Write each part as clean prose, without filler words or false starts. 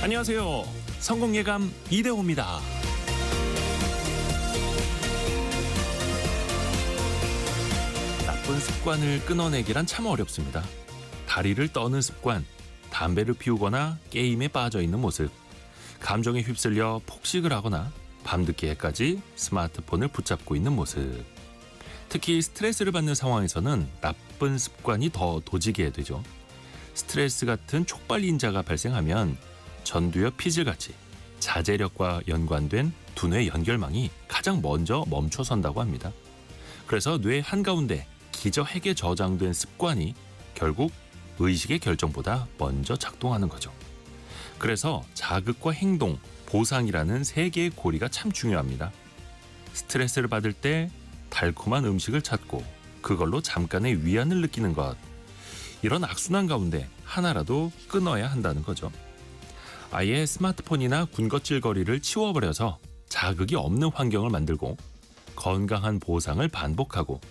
안녕하세요. 성공예감 이대호입니다. 나쁜 습관을 끊어내기란 참 어렵습니다. 다리를 떠는 습관, 담배를 피우거나 게임에 빠져 있는 모습, 감정에 휩쓸려 폭식을 하거나 밤늦게까지 스마트폰을 붙잡고 있는 모습. 특히 스트레스를 받는 상황에서는 나쁜 습관이 더 도지게 되죠. 스트레스 같은 촉발 인자가 발생하면 전두엽 피질같이 자제력과 연관된 두뇌 연결망이 가장 먼저 멈춰선다고 합니다. 그래서 뇌 한가운데 기저핵에 저장된 습관이 결국 의식의 결정보다 먼저 작동하는 거죠. 그래서 자극과 행동, 보상이라는 세 개의 고리가 참 중요합니다. 스트레스를 받을 때 달콤한 음식을 찾고 그걸로 잠깐의 위안을 느끼는 것. 이런 악순환 가운데 하나라도 끊어야 한다는 거죠. 아예 스마트폰이나 군것질거리를 치워버려서 자극이 없는 환경을 만들고 건강한 보상을 반복하고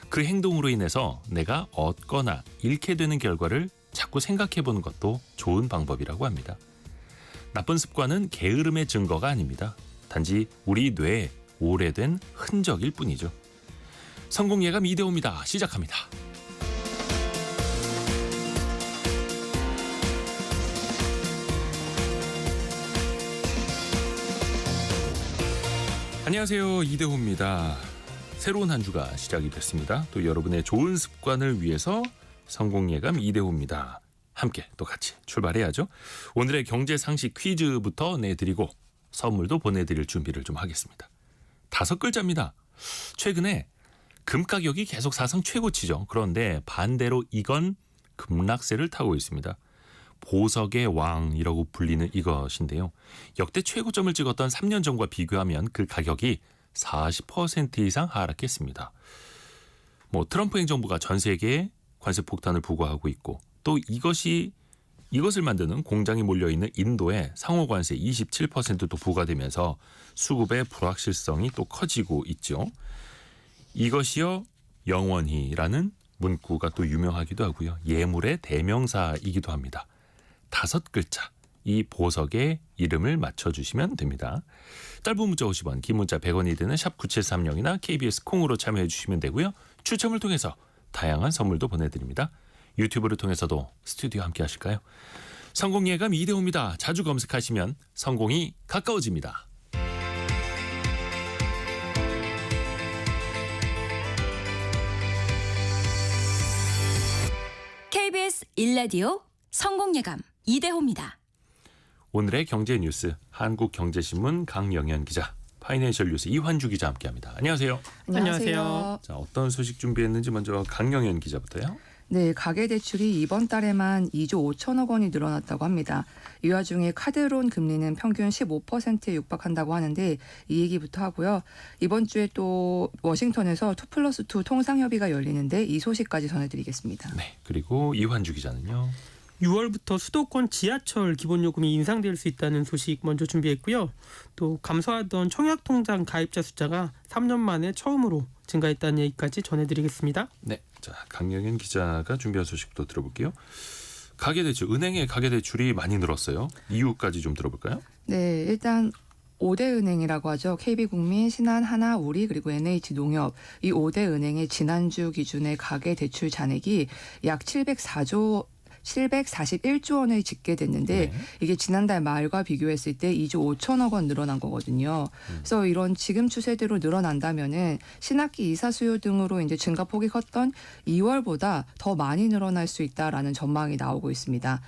그 행동으로 인해서 내가 얻거나 잃게 되는 결과를 자꾸 생각해보는 것도 좋은 방법이라고 합니다. 나쁜 습관은 게으름의 증거가 아닙니다. 단지 우리 뇌에 오래된 흔적일 뿐이죠. 성공예감 이대호입니다. 시작합니다. 안녕하세요. 이대호입니다. 새로운 한 주가 시작이 됐습니다. 또 여러분의 좋은 습관을 위해서 성공예감 이대호입니다. 함께 또 같이 출발해야죠. 오늘의 경제 상식 퀴즈부터 내드리고 선물도 보내드릴 준비를 좀 하겠습니다. 5글자입니다. 최근에 금 가격이 계속 사상 최고치죠. 그런데 반대로 이건 급락세를 타고 있습니다. 보석의 왕이라고 불리는 이것인데요. 역대 최고점을 찍었던 3년 전과 비교하면 그 가격이 40% 이상 하락했습니다. 트럼프 행정부가 전 세계에 관세 폭탄을 부과하고 있고 또 이것을 만드는 공장이 몰려있는 인도에 상호 관세 27%도 부과되면서 수급의 불확실성이 또 커지고 있죠. 이것이요 영원히라는 문구가 또 유명하기도 하고요. 예물의 대명사이기도 합니다. 5글자 이 보석의 이름을 맞춰주시면 됩니다. 짧은 문자 50원, 긴 문자 100원이 되는 샵 9730이나 KBS 콩으로 참여해 주시면 되고요. 추첨을 통해서 다양한 선물도 보내드립니다. 유튜브를 통해서도 스튜디오 함께 하실까요? 성공예감 이대호입니다. 자주 검색하시면 성공이 가까워집니다. KBS 1라디오 성공예감 이대호입니다. 오늘의 경제 뉴스 한국경제신문 강영현 기자, 파이낸셜 뉴스 이환주 기자 함께합니다. 안녕하세요. 안녕하세요. 자, 어떤 소식 준비했는지 먼저 강영현 기자부터요. 네, 가계대출이 이번 달에만 2조 5천억 원이 늘어났다고 합니다. 이 와중에 카드론 금리는 평균 15%에 육박한다고 하는데 이 얘기부터 하고요. 이번 주에 또 워싱턴에서 2+2 통상협의가 열리는데 이 소식까지 전해드리겠습니다. 네, 그리고 이환주 기자는요. 6월부터 수도권 지하철 기본요금이 인상될 수 있다는 소식 먼저 준비했고요. 또 감소하던 청약통장 가입자 숫자가 3년 만에 처음으로 증가했다는 얘기까지 전해드리겠습니다. 네, 자 강영현 기자가 준비한 소식도 들어볼게요. 가계대출, 은행의 가계대출이 많이 늘었어요. 이유까지 좀 들어볼까요? 네, 일단 5대 은행이라고 하죠. KB국민, 신한, 하나, 우리 그리고 NH농협 이 5대 은행의 지난주 기준의 가계대출 잔액이 약 741조 원을 집계됐는데 네. 이게 지난달 말과 비교했을 때 2조 5천억 원 늘어난 거거든요. 그래서 이런 지금 추세대로 늘어난다면은 신학기 이사 수요 등으로 이제 증가폭이 컸던 2월보다 더 많이 늘어날 수 있다라는 전망이 나오고 있습니다.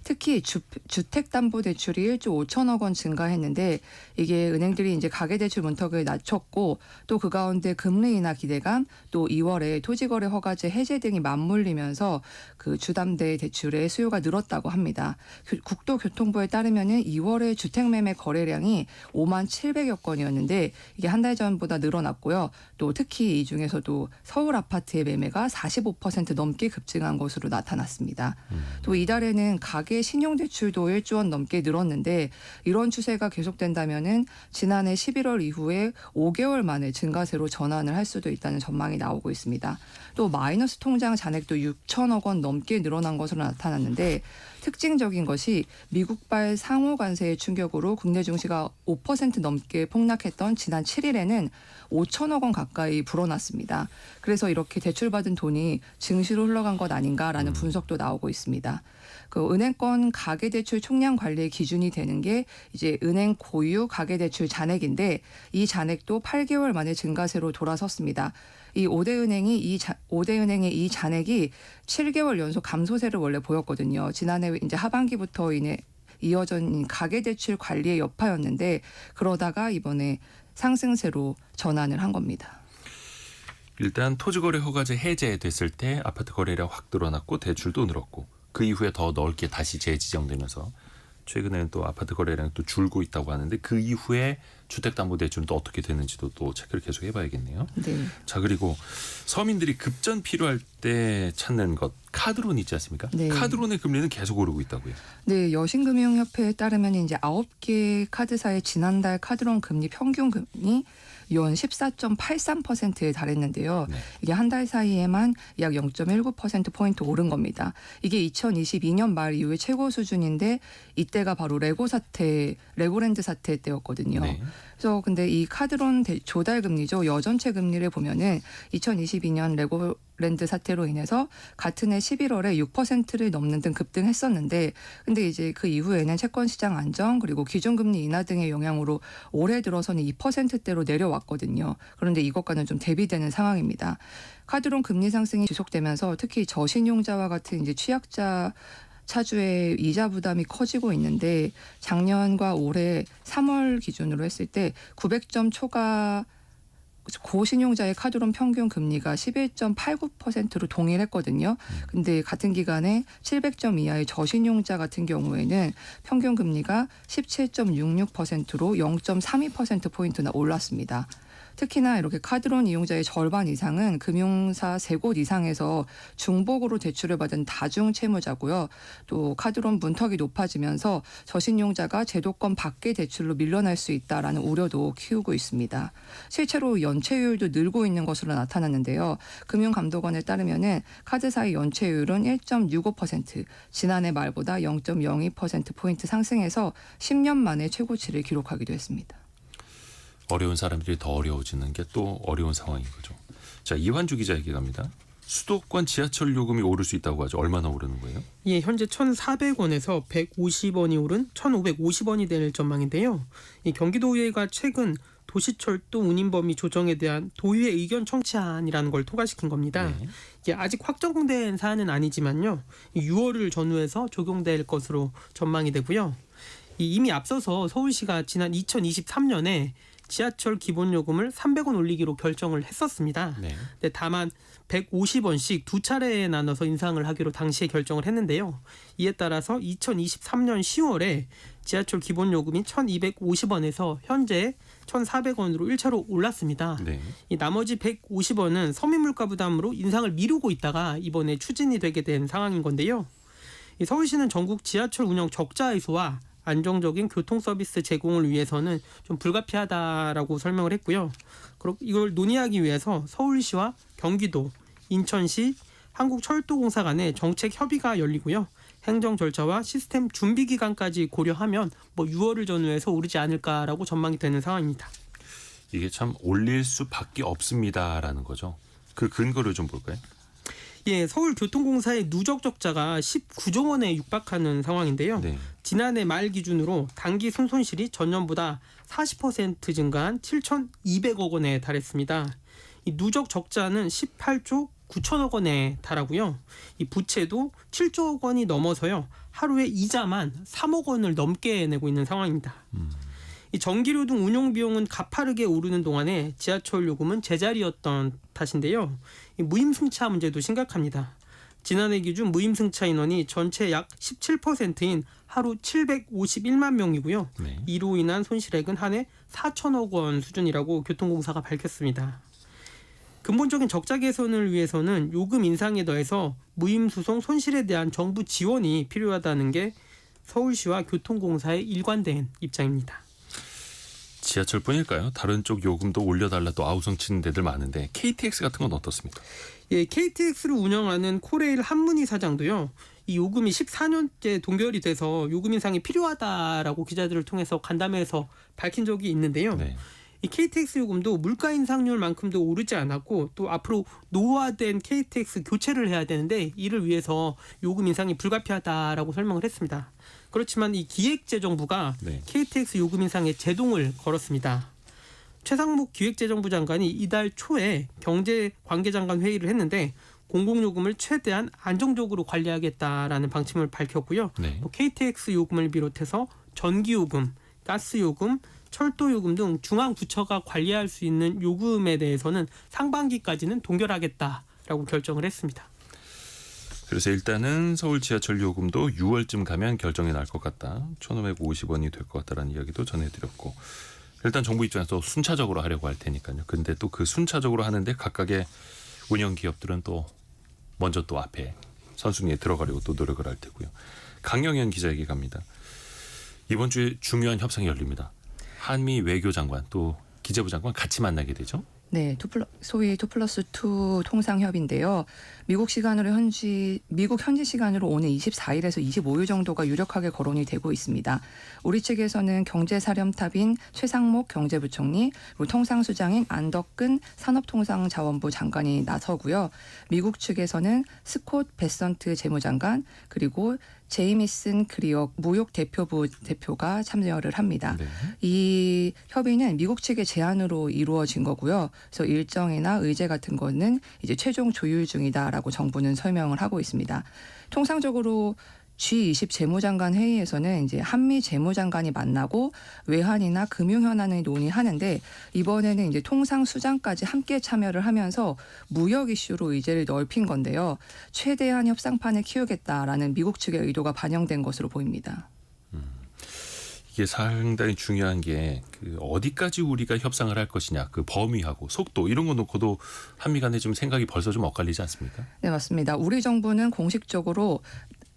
특히 주택담보대출이 1조 5천억 원 증가했는데 이게 은행들이 이제 가계대출 문턱을 낮췄고 또 그 가운데 금리 인하 기대감 또 2월에 토지거래 허가제 해제 등이 맞물리면서 그 주담대 대출의 수요가 늘었다고 합니다. 국토교통부에 따르면은 2월에 주택매매 거래량이 5만 700여 건이었는데 이게 한 달 전보다 늘어났고요. 또 특히 이 중에서도 서울 아파트의 매매가 45% 넘게 급증한 것으로 나타났습니다. 또 이달에는 가계 신용대출도 1조 원 넘게 늘었는데 이런 추세가 계속된다면은 지난해 11월 이후에 5개월 만에 증가세로 전환을 할 수도 있다는 전망이 나오고 있습니다. 또 마이너스 통장 잔액도 6천억 원 넘게 늘어난 것으로 나타났는데 특징적인 것이 미국발 상호 관세의 충격으로 국내 증시가 5% 넘게 폭락했던 지난 7일에는 5천억 원 가까이 불어났습니다. 그래서 이렇게 대출받은 돈이 증시로 흘러간 것 아닌가라는 분석도 나오고 있습니다. 그 은행권 가계대출 총량 관리의 기준이 되는 게 이제 은행 고유 가계대출 잔액인데 이 잔액도 8개월 만에 증가세로 돌아섰습니다. 이 5대 은행의 이 잔액이 7개월 연속 감소세를 원래 보였거든요. 지난해 이제 하반기부터 이어진 가계대출 관리의 여파였는데 그러다가 이번에 상승세로 전환을 한 겁니다. 일단 토지거래 허가제 해제됐을 때 아파트 거래량 확 늘어났고 대출도 늘었고 그 이후에 더 넓게 다시 재지정되면서 최근에는 또 아파트 거래량이 또 줄고 있다고 하는데 그 이후에 주택담보대출은 또 어떻게 되는지도 또 체크를 계속 해봐야겠네요. 네. 자 그리고 서민들이 급전 필요할 때 찾는 것 카드론 있지 않습니까? 네. 카드론의 금리는 계속 오르고 있다고요. 네, 여신금융협회에 따르면 이제 9개 카드사의 지난달 카드론 금리 평균 금리 연 14.83%에 달했는데요. 네. 이게 한 달 사이에만 약 0.19%포인트 오른 겁니다. 이게 2022년 말 이후의 최고 수준인데 이때가 바로 레고랜드 사태 때였거든요. 네. 그래서 근데 이 카드론 조달 금리죠. 여전체 금리를 보면은 2022년 레고랜드 사태로 인해서 같은 해 11월에 6%를 넘는 등 급등했었는데 근데 이제 그 이후에는 채권 시장 안정 그리고 기준금리 인하 등의 영향으로 올해 들어서는 2%대로 내려왔거든요. 그런데 이것과는 좀 대비되는 상황입니다. 카드론 금리 상승이 지속되면서 특히 저신용자와 같은 이제 취약자 차주의 이자 부담이 커지고 있는데 작년과 올해 3월 기준으로 했을 때 900점 초과 고신용자의 카드론 평균 금리가 11.89%로 동일했거든요. 근데 같은 기간에 700점 이하의 저신용자 같은 경우에는 평균 금리가 17.66%로 0.32%포인트나 올랐습니다. 특히나 이렇게 카드론 이용자의 절반 이상은 금융사 3곳 이상에서 중복으로 대출을 받은 다중 채무자고요. 또 카드론 문턱이 높아지면서 저신용자가 제도권 밖의 대출로 밀려날 수 있다라는 우려도 키우고 있습니다. 실제로 연체율도 늘고 있는 것으로 나타났는데요. 금융감독원에 따르면은 카드사의 연체율은 1.65%, 지난해 말보다 0.02%포인트 상승해서 10년 만에 최고치를 기록하기도 했습니다. 어려운 사람들이 더 어려워지는 게 또 어려운 상황인 거죠. 자 이환주 기자에게 갑니다. 수도권 지하철 요금이 오를 수 있다고 하죠. 얼마나 오르는 거예요? 예, 현재 1,400원에서 150원이 오른 1,550원이 될 전망인데요. 이 경기도의회가 최근 도시철도 운임 범위 조정에 대한 도의회 의견 청취안이라는 걸 통과시킨 겁니다. 네. 이게 아직 확정된 사안은 아니지만요. 6월을 전후해서 적용될 것으로 전망이 되고요. 이미 앞서서 서울시가 지난 2023년에 지하철 기본요금을 300원 올리기로 결정을 했었습니다. 네. 근데 다만 150원씩 두 차례에 나눠서 인상을 하기로 당시에 결정을 했는데요. 이에 따라서 2023년 10월에 지하철 기본요금이 1,250원에서 현재 1,400원으로 1차로 올랐습니다. 네. 이 나머지 150원은 서민물가 부담으로 인상을 미루고 있다가 이번에 추진이 되게 된 상황인 건데요. 이 서울시는 전국 지하철 운영 적자 해소와 안정적인 교통 서비스 제공을 위해서는 좀 불가피하다라고 설명을 했고요. 이걸 논의하기 위해서 서울시와 경기도, 인천시, 한국철도공사 간의 정책 협의가 열리고요. 행정 절차와 시스템 준비 기간까지 고려하면 6월을 전후해서 오르지 않을까라고 전망이 되는 상황입니다. 이게 참 올릴 수밖에 없습니다라는 거죠. 그 근거를 좀 볼까요? 예, 서울교통공사의 누적 적자가 19조 원에 육박하는 상황인데요. 네. 지난해 말 기준으로 단기 순손실이 전년보다 40% 증가한 7,200억 원에 달했습니다. 이 누적 적자는 18조 9천억 원에 달하고요. 이 부채도 7조 원이 넘어서요. 하루에 이자만 3억 원을 넘게 내고 있는 상황입니다. 이 전기료 등 운용 비용은 가파르게 오르는 동안에 지하철 요금은 제자리였던 탓인데요. 이 무임승차 문제도 심각합니다. 지난해 기준 무임승차 인원이 전체 약 17%인 하루 751만 명이고요. 네. 이로 인한 손실액은 한 해 4천억 원 수준이라고 교통공사가 밝혔습니다. 근본적인 적자 개선을 위해서는 요금 인상에 더해서 무임수송 손실에 대한 정부 지원이 필요하다는 게 서울시와 교통공사의 일관된 입장입니다. 지하철뿐일까요? 다른 쪽 요금도 올려달라 또 아우성 치는 데들 많은데 KTX 같은 건 어떻습니까? 예, KTX를 운영하는 코레일 한문희 사장도요. 이 요금이 14년째 동결이 돼서 요금 인상이 필요하다라고 기자들을 통해서 간담회에서 밝힌 적이 있는데요. 네. 이 KTX 요금도 물가 인상률만큼도 오르지 않았고 또 앞으로 노후화된 KTX 교체를 해야 되는데 이를 위해서 요금 인상이 불가피하다라고 설명을 했습니다. 그렇지만 이 기획재정부가 네. KTX 요금 인상에 제동을 걸었습니다. 최상목 기획재정부 장관이 이달 초에 경제관계장관 회의를 했는데 공공요금을 최대한 안정적으로 관리하겠다라는 방침을 밝혔고요. 네. 또 KTX 요금을 비롯해서 전기요금, 가스요금, 철도요금 등 중앙부처가 관리할 수 있는 요금에 대해서는 상반기까지는 동결하겠다라고 결정을 했습니다. 그래서 일단은 서울 지하철 요금도 6월쯤 가면 결정이 날 것 같다. 1,550원이 될 것 같다라는 이야기도 전해드렸고 일단 정부 입장에서 순차적으로 하려고 할 테니까요. 근데 또 그 순차적으로 하는데 각각의 운영 기업들은 또 먼저 또 앞에 선순위에 들어가려고 또 노력을 할 테고요. 강영현 기자에게 갑니다. 이번 주에 중요한 협상이 열립니다. 한미 외교장관 또 기재부 장관 같이 만나게 되죠. 네, 소위 2+2 통상협인데요. 미국 현지 시간으로 오는 24일에서 25일 정도가 유력하게 거론이 되고 있습니다. 우리 측에서는 경제사령탑인 최상목 경제부총리, 그리고 통상수장인 안덕근 산업통상자원부 장관이 나서고요. 미국 측에서는 스콧 베선트 재무장관, 그리고 제이미슨 그리어 무역 대표부 대표가 참여를 합니다. 네. 이 협의는 미국 측의 제안으로 이루어진 거고요. 그래서 일정이나 의제 같은 거는 이제 최종 조율 중이다라고 정부는 설명을 하고 있습니다. 통상적으로 G20 재무장관 회의에서는 이제 한미 재무장관이 만나고 외환이나 금융 현안을 논의하는데 이번에는 이제 통상수장까지 함께 참여를 하면서 무역 이슈로 의제를 넓힌 건데요. 최대한 협상판을 키우겠다라는 미국 측의 의도가 반영된 것으로 보입니다. 이게 상당히 중요한 게 그 어디까지 우리가 협상을 할 것이냐, 그 범위하고 속도 이런 거 놓고도 한미 간에 좀 생각이 벌써 좀 엇갈리지 않습니까? 네, 맞습니다. 우리 정부는 공식적으로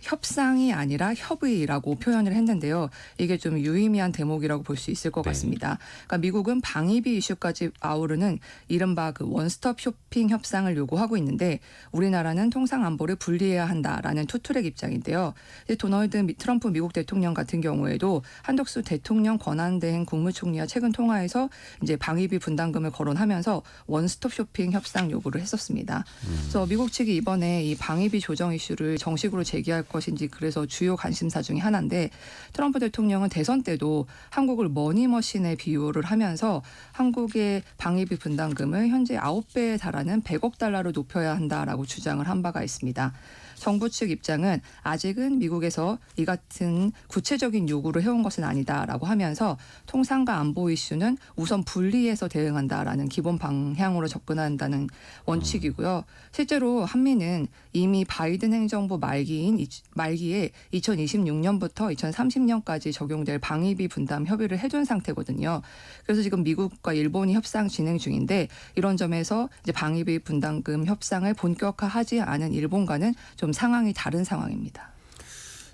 협상이 아니라 협의라고 표현을 했는데요. 이게 좀 유의미한 대목이라고 볼 수 있을 것 네. 같습니다. 그러니까 미국은 방위비 이슈까지 아우르는 이른바 그 원스톱 쇼핑 협상을 요구하고 있는데 우리나라는 통상 안보를 분리해야 한다라는 투트랙 입장인데요. 도널드 트럼프 미국 대통령 같은 경우에도 한덕수 대통령 권한대행 국무총리와 최근 통화에서 이제 방위비 분담금을 거론하면서 원스톱 쇼핑 협상 요구를 했었습니다. 그래서 미국 측이 이번에 이 방위비 조정 이슈를 정식으로 제기할 것인지 그래서 주요 관심사 중에 하나인데 트럼프 대통령은 대선 때도 한국을 머니머신에 비유를 하면서 한국의 방위비 분담금을 현재 9배에 달하는 100억 달러로 높여야 한다라고 주장을 한 바가 있습니다. 정부 측 입장은 아직은 미국에서 이 같은 구체적인 요구를 해온 것은 아니다라고 하면서 통상과 안보 이슈는 우선 분리해서 대응한다라는 기본 방향으로 접근한다는 원칙이고요. 실제로 한미는 이미 바이든 행정부 말기에 2026년부터 2030년까지 적용될 방위비 분담 협의를 해둔 상태거든요. 그래서 지금 미국과 일본이 협상 진행 중인데 이런 점에서 이제 방위비 분담금 협상을 본격화하지 않은 일본과는 좀 상황이 다른 상황입니다.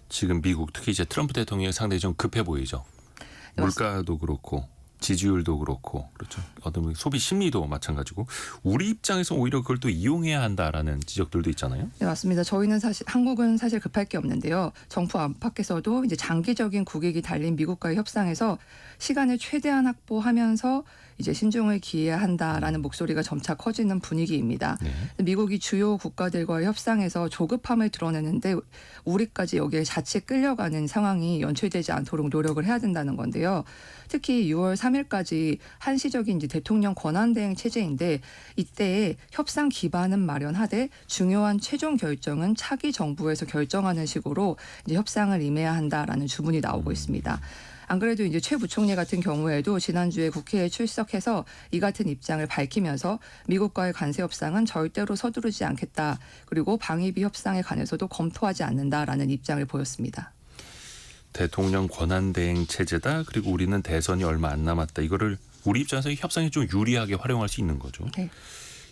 지금 미국 특히 이제 트럼프 대통령이 상당히 좀 급해 보이죠. 네, 물가도 그렇고 지지율도 그렇고 그렇죠. 어떤 소비 심리도 마찬가지고 우리 입장에서 오히려 그걸 또 이용해야 한다라는 지적들도 있잖아요. 네, 맞습니다. 한국은 사실 급할 게 없는데요. 정부 안팎에서도 이제 장기적인 국익이 달린 미국과의 협상에서 시간을 최대한 확보하면서 이제 신중을 기해야 한다라는 목소리가 점차 커지는 분위기입니다. 네. 미국이 주요 국가들과의 협상에서 조급함을 드러내는데 우리까지 여기에 자칫 끌려가는 상황이 연출되지 않도록 노력을 해야 된다는 건데요. 특히 6월 3일까지 한시적인 이제 대통령 권한대행 체제인데 이때 협상 기반은 마련하되 중요한 최종 결정은 차기 정부에서 결정하는 식으로 이제 협상을 임해야 한다라는 주문이 나오고 있습니다. 안 그래도 이제 최 부총리 같은 경우에도 지난주에 국회에 출석해서 이 같은 입장을 밝히면서 미국과의 관세 협상은 절대로 서두르지 않겠다. 그리고 방위비 협상에 관해서도 검토하지 않는다라는 입장을 보였습니다. 대통령 권한대행 체제다. 그리고 우리는 대선이 얼마 안 남았다. 이거를 우리 입장에서 이 협상이 좀 유리하게 활용할 수 있는 거죠. 네.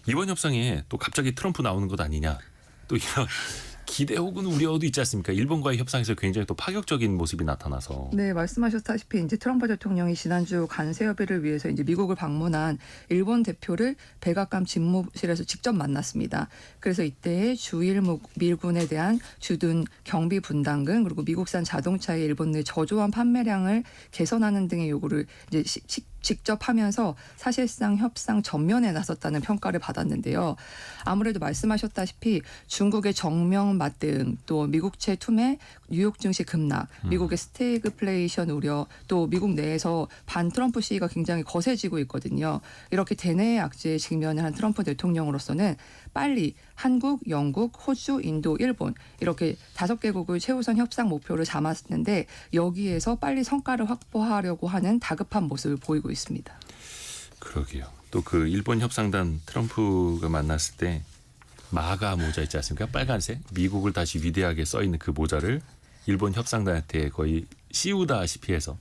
이번 협상에 또 갑자기 트럼프 나오는 것 아니냐. 또 이런 기대 혹은 우려도 있지 않습니까? 일본과의 협상에서 굉장히 또 파격적인 모습이 나타나서. 네, 말씀하셨다시피 이제 트럼프 대통령이 지난주 관세 협의를 위해서 이제 미국을 방문한 일본 대표를 백악관 집무실에서 직접 만났습니다. 그래서 이때 주일 밀군에 대한 주둔 경비 분담금 그리고 미국산 자동차의 일본 내 저조한 판매량을 개선하는 등의 요구를 이제 직접 하면서 사실상 협상 전면에 나섰다는 평가를 받았는데요. 아무래도 말씀하셨다시피 중국의 정명 맞대응, 또 미국채 투매, 뉴욕 증시 급락, 미국의 스태그플레이션 우려, 또 미국 내에서 반 트럼프 시위가 굉장히 거세지고 있거든요. 이렇게 대내의 악재에 직면을 한 트럼프 대통령으로서는 빨리 한국, 영국, 호주, 인도, 일본 이렇게 5개국을 최우선 협상 목표를 잡았는데 여기에서 빨리 성과를 확보하려고 하는 다급한 모습을 보이고 있습니다. 그러게요. 또 그 일본 협상단 트럼프가 만났을 때 마가 모자 있지 않습니까? 빨간색 미국을 다시 위대하게 써 있는 그 모자를 일본 협상단한테 거의 씌우다시피 해서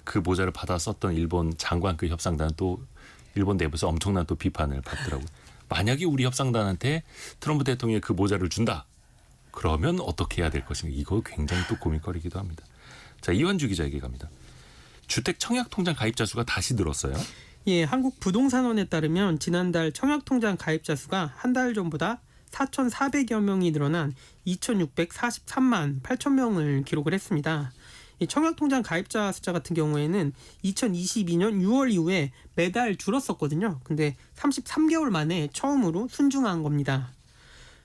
그 모자를 받아 썼던 일본 장관급 협상단 또 일본 내부에서 엄청난 또 비판을 받더라고요. 만약에 우리 협상단한테 트럼프 대통령이 그 모자를 준다. 그러면 어떻게 해야 될 것인가. 이거 굉장히 또 고민거리기도 합니다. 자, 이완주 기자에게 갑니다. 주택 청약통장 가입자 수가 다시 늘었어요. 예, 한국부동산원에 따르면 지난달 청약통장 가입자 수가 한 달 전보다 4,400여 명이 늘어난 2,643만 8천 명을 기록을 했습니다. 이 청약통장 가입자 숫자 같은 경우에는 2022년 6월 이후에 매달 줄었었거든요. 근데 33개월 만에 처음으로 순증한 겁니다.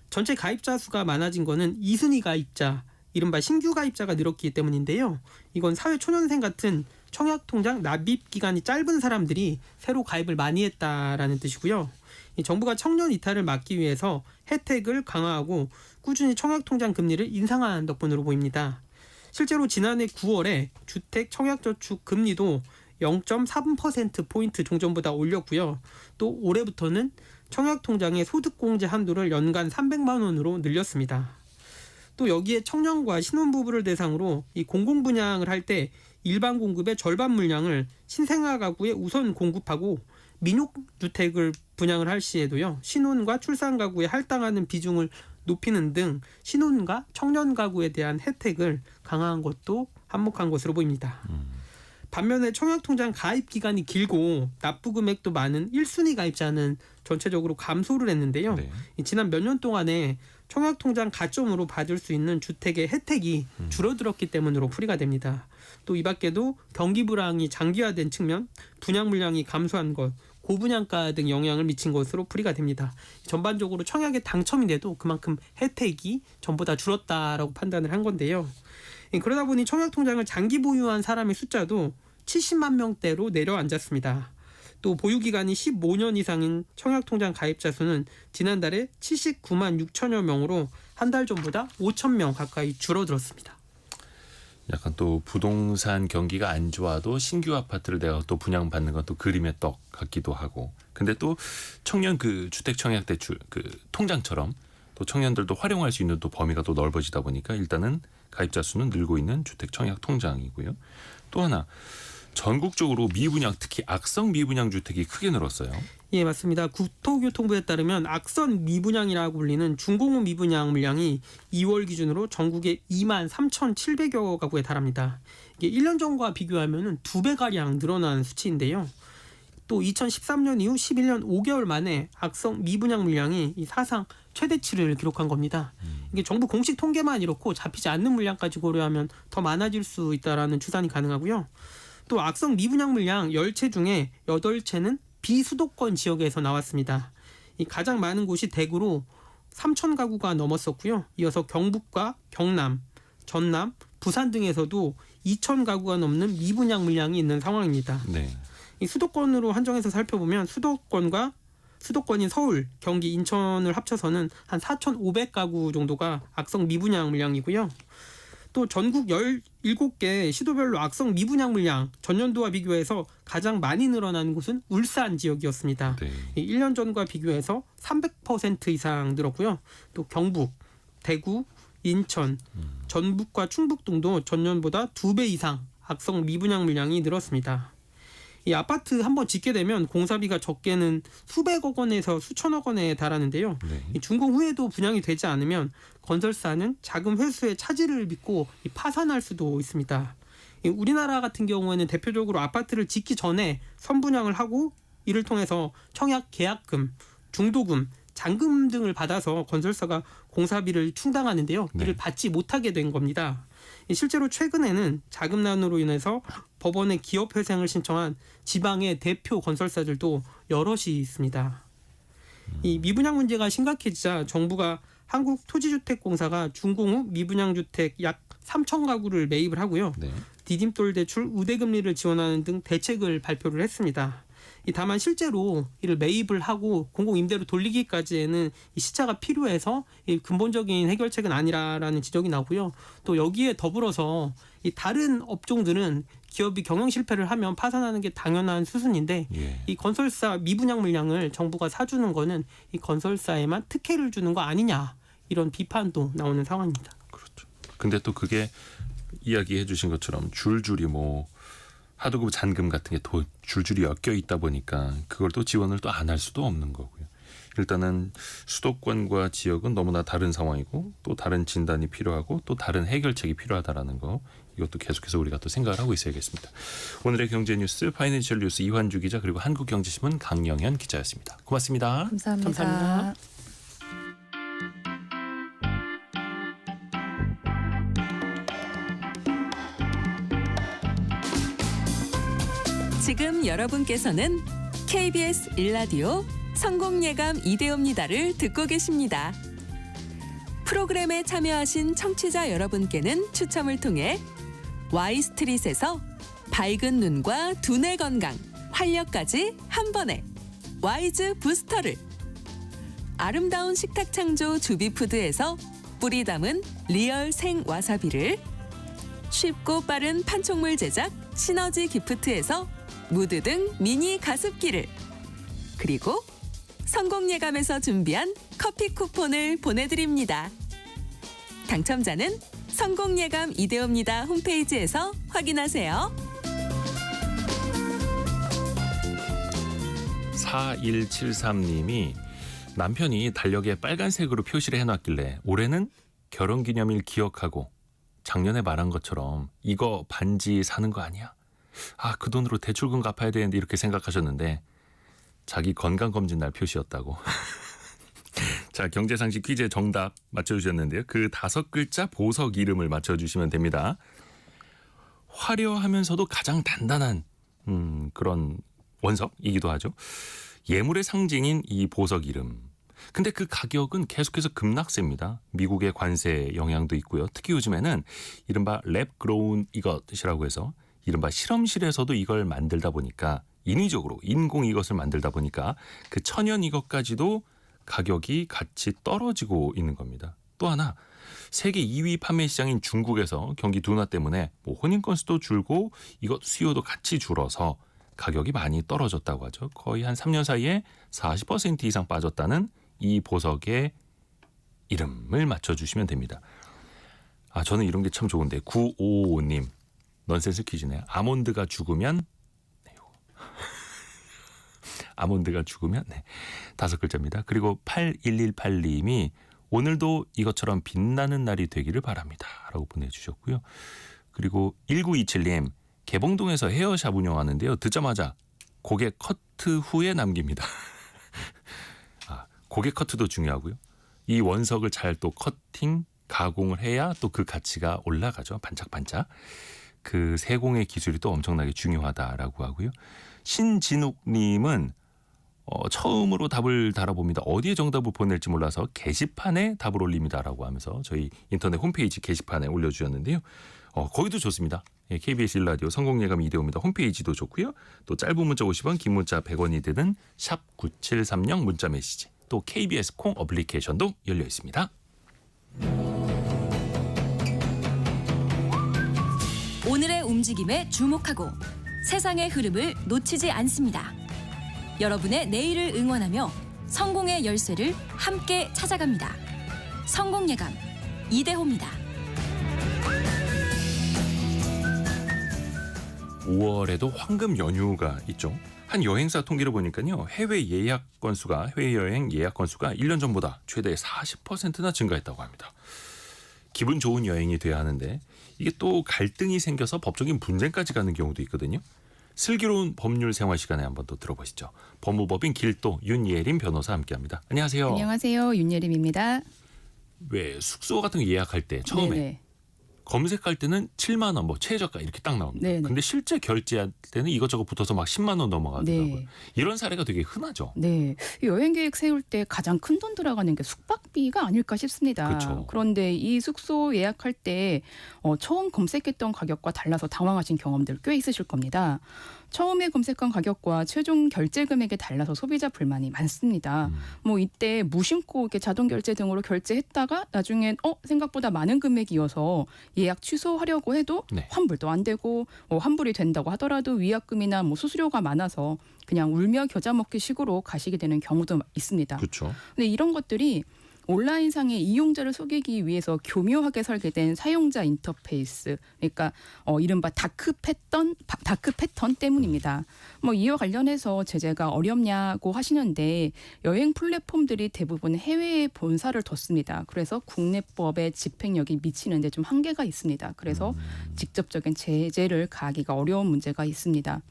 전체 가입자 수가 많아진 거는 2순위 가입자, 이른바 신규 가입자가 늘었기 때문인데요. 이건 사회초년생 같은 청약통장 납입 기간이 짧은 사람들이 새로 가입을 많이 했다라는 뜻이고요. 이 정부가 청년 이탈을 막기 위해서 혜택을 강화하고 꾸준히 청약통장 금리를 인상한 덕분으로 보입니다. 실제로 지난해 9월에 주택 청약저축 금리도 0.3%포인트 종전보다 올렸고요. 또 올해부터는 청약통장의 소득공제 한도를 연간 300만 원으로 늘렸습니다. 또 여기에 청년과 신혼부부를 대상으로 이 공공분양을 할 때 일반 공급의 절반 물량을 신생아 가구에 우선 공급하고 민용주택을 분양을 할 시에도요. 신혼과 출산 가구에 할당하는 비중을 높이는 등 신혼과 청년 가구에 대한 혜택을 강화한 것도 한몫한 것으로 보입니다. 반면에 청약통장 가입 기간이 길고 납부 금액도 많은 1순위 가입자는 전체적으로 감소를 했는데요. 네. 지난 몇 년 동안에 청약통장 가점으로 받을 수 있는 주택의 혜택이 줄어들었기 때문으로 풀이가 됩니다. 또 이 밖에도 경기 불황이 장기화된 측면, 분양 물량이 감소한 것, 고분양가 등 영향을 미친 것으로 풀이가 됩니다. 전반적으로 청약에 당첨이 돼도 그만큼 혜택이 전보다 줄었다라고 판단을 한 건데요. 그러다 보니 청약통장을 장기 보유한 사람의 숫자도 70만 명대로 내려앉았습니다. 또 보유기간이 15년 이상인 청약통장 가입자 수는 지난달에 79만 6천여 명으로 한 달 전보다 5천 명 가까이 줄어들었습니다. 약간 또 부동산 경기가 안 좋아도 신규 아파트를 내가 또 분양받는 건 또 그림의 떡 같기도 하고. 근데 또 청년 그 주택 청약 대출 그 통장처럼 또 청년들도 활용할 수 있는 또 범위가 또 넓어지다 보니까 일단은 가입자 수는 늘고 있는 주택 청약 통장이고요. 또 하나 전국적으로 미분양 특히 악성 미분양 주택이 크게 늘었어요. 예, 맞습니다. 국토교통부에 따르면 악선 미분양이라고 불리는 중공업 미분양 물량이 2월 기준으로 전국에 2만 3,700여 가구에 달합니다. 이게 1년 전과 비교하면 2배가량 늘어난 수치인데요. 또 2013년 이후 11년 5개월 만에 악성 미분양 물량이 이 사상 최대치를 기록한 겁니다. 이게 정부 공식 통계만 이렇고 잡히지 않는 물량까지 고려하면 더 많아질 수 있다라는 추산이 가능하고요. 또 악성 미분양 물량 10채 중에 8채는 비수도권 지역에서 나왔습니다. 이 가장 많은 곳이 대구로 3천 가구가 넘었었고요. 이어서 경북과 경남, 전남, 부산 등에서도 2천 가구가 넘는 미분양 물량이 있는 상황입니다. 네. 이 수도권으로 한정해서 살펴보면 수도권인 서울, 경기, 인천을 합쳐서는 한 4,500가구 정도가 악성 미분양 물량이고요. 또 전국 17개 시도별로 악성 미분양 물량 전년도와 비교해서 가장 많이 늘어난 곳은 울산 지역이었습니다. 네. 1년 전과 비교해서 300% 이상 늘었고요. 또 경북, 대구, 인천, 전북과 충북 등도 전년보다 2배 이상 악성 미분양 물량이 늘었습니다. 이 아파트 한번 짓게 되면 공사비가 적게는 수백억 원에서 수천억 원에 달하는데요. 네. 이 준공 후에도 분양이 되지 않으면 건설사는 자금 회수의 차질을 믿고 이 파산할 수도 있습니다. 이 우리나라 같은 경우에는 대표적으로 아파트를 짓기 전에 선분양을 하고 이를 통해서 청약 계약금, 중도금, 잔금 등을 받아서 건설사가 공사비를 충당하는데요. 네. 이를 받지 못하게 된 겁니다. 실제로 최근에는 자금난으로 인해서 법원에 기업회생을 신청한 지방의 대표 건설사들도 여럿이 있습니다. 이 미분양 문제가 심각해지자 정부가 한국토지주택공사가 준공 후 미분양 주택 약 3천 가구를 매입을 하고요. 네. 디딤돌 대출, 우대금리를 지원하는 등 대책을 발표를 했습니다. 다만 실제로 이를 매입을 하고 공공임대로 돌리기까지에는 이 시차가 필요해서 이 근본적인 해결책은 아니라라는 지적이 나오고요. 또 여기에 더불어서 이 다른 업종들은 기업이 경영 실패를 하면 파산하는 게 당연한 수순인데 예. 이 건설사 미분양 물량을 정부가 사주는 거는 이 건설사에만 특혜를 주는 거 아니냐 이런 비판도 나오는 상황입니다. 그렇죠. 근데 또 그게 이야기해 주신 것처럼 줄줄이 뭐 하도급 잔금 같은 게 또 줄줄이 엮여 있다 보니까 그걸 또 지원을 또 안 할 수도 없는 거고요. 일단은 수도권과 지역은 너무나 다른 상황이고 또 다른 진단이 필요하고 또 다른 해결책이 필요하다라는 거 이것도 계속해서 우리가 또 생각을 하고 있어야겠습니다. 오늘의 경제뉴스 파이낸셜 뉴스 이환주 기자 그리고 한국경제신문 강영현 기자였습니다. 고맙습니다. 감사합니다. 감사합니다. 지금 여러분께서는 KBS 일라디오 성공예감 이대호입니다를 듣고 계십니다. 프로그램에 참여하신 청취자 여러분께는 추첨을 통해 Y스트릿에서 밝은 눈과 두뇌 건강, 활력까지 한 번에 와이즈 부스터를, 아름다운 식탁 창조 주비푸드에서 뿌리 담은 리얼 생 와사비를, 쉽고 빠른 판촉물 제작 시너지 기프트에서 무드 등 미니 가습기를, 그리고 성공예감에서 준비한 커피 쿠폰을 보내드립니다. 당첨자는 성공예감 이대호입니다 홈페이지에서 확인하세요. 4173님이 남편이 달력에 빨간색으로 표시를 해놨길래 올해는 결혼기념일 기억하고 작년에 말한 것처럼 이거 반지 사는 거 아니야? 아, 그 돈으로 대출금 갚아야 되는데 이렇게 생각하셨는데 자기 건강검진 날 표시였다고. 자, 경제상식 퀴즈의 정답 맞춰주셨는데요. 그 5글자 보석 이름을 맞춰주시면 됩니다. 화려하면서도 가장 단단한 그런 원석이기도 하죠. 예물의 상징인 이 보석 이름. 근데 그 가격은 계속해서 급락세입니다. 미국의 관세 영향도 있고요. 특히 요즘에는 이른바 랩그로운 이것이라고 해서 이른바 실험실에서도 이걸 만들다 보니까 인위적으로 인공 이것을 만들다 보니까 그 천연 이것까지도 가격이 같이 떨어지고 있는 겁니다. 또 하나 세계 2위 판매 시장인 중국에서 경기 둔화 때문에 뭐 혼인 건수도 줄고 이것 수요도 같이 줄어서 가격이 많이 떨어졌다고 하죠. 거의 한 3년 사이에 40% 이상 빠졌다는 이 보석의 이름을 맞춰주시면 됩니다. 아, 저는 이런 게 참 좋은데 9555님 넌센스 퀴즈네요. 아몬드가 죽으면 아몬드가 죽으면 5글자입니다. 그리고 8118님이 오늘도 이것처럼 빛나는 날이 되기를 바랍니다 라고 보내주셨고요. 그리고 1927님 개봉동에서 헤어샵 운영하는데요. 듣자마자 고객 커트 후에 남깁니다. 아, 고객 커트도 중요하고요. 이 원석을 잘 또 커팅, 가공을 해야 또 그 가치가 올라가죠. 반짝반짝. 그 세공의 기술이 또 엄청나게 중요하다라고 하고요. 신진욱님은 처음으로 답을 달아봅니다. 어디에 정답을 보낼지 몰라서 게시판에 답을 올립니다라고 하면서 저희 인터넷 홈페이지 게시판에 올려주셨는데요. 거기도 좋습니다. 예, KBS 일라디오 성공예감 이대호입니다. 홈페이지도 좋고요. 또 짧은 문자 50원, 긴 문자 100원이 드는 샵 9730 문자 메시지, 또 KBS 콩 어플리케이션도 열려 있습니다. 오늘의 움직임에 주목하고 세상의 흐름을 놓치지 않습니다. 여러분의 내일을 응원하며 성공의 열쇠를 함께 찾아갑니다. 성공예감 이대호입니다. 5월에도 황금 연휴가 있죠. 한 여행사 통계를 보니까요. 해외 여행 예약 건수가 1년 전보다 최대 40%나 증가했다고 합니다. 기분 좋은 여행이 돼야 하는데 이게 또 갈등이 생겨서 법적인 분쟁까지 가는 경우도 있거든요. 슬기로운 법률 생활 시간에 한번 더 들어보시죠. 법무법인 길도 윤예림 변호사 함께합니다. 안녕하세요. 안녕하세요. 윤예림입니다. 왜 숙소 같은 거 예약할 때 처음에 네네. 검색할 때는 7만 원, 뭐 최저가 이렇게 딱 나옵니다. 네네. 근데 실제 결제할 때는 이것저것 붙어서 막 10만 원 넘어가더라고요. 네. 이런 사례가 되게 흔하죠. 네. 이 여행 계획 세울 때 가장 큰 돈 들어가는 게 숙박비가 아닐까 싶습니다. 그렇죠. 그런데 이 숙소 예약할 때 처음 검색했던 가격과 달라서 당황하신 경험들 꽤 있으실 겁니다. 처음에 검색한 가격과 최종 결제 금액이 달라서 소비자 불만이 많습니다. 뭐 이때 무심코 이렇게 자동 결제 등으로 결제했다가 나중엔 생각보다 많은 금액이어서 예약 취소하려고 해도 네. 환불도 안 되고 환불이 된다고 하더라도 위약금이나 뭐 수수료가 많아서 그냥 울며 겨자 먹기 식으로 가시게 되는 경우도 있습니다. 그렇죠. 근데 이런 것들이 온라인상의 이용자를 속이기 위해서 교묘하게 설계된 사용자 인터페이스, 그러니까 이른바 다크 패턴 때문입니다. 뭐 이와 관련해서 제재가 어렵냐고 하시는데 여행 플랫폼들이 대부분 해외에 본사를 뒀습니다. 그래서 국내법의 집행력이 미치는데 좀 한계가 있습니다. 그래서 직접적인 제재를 가하기가 어려운 문제가 있습니다.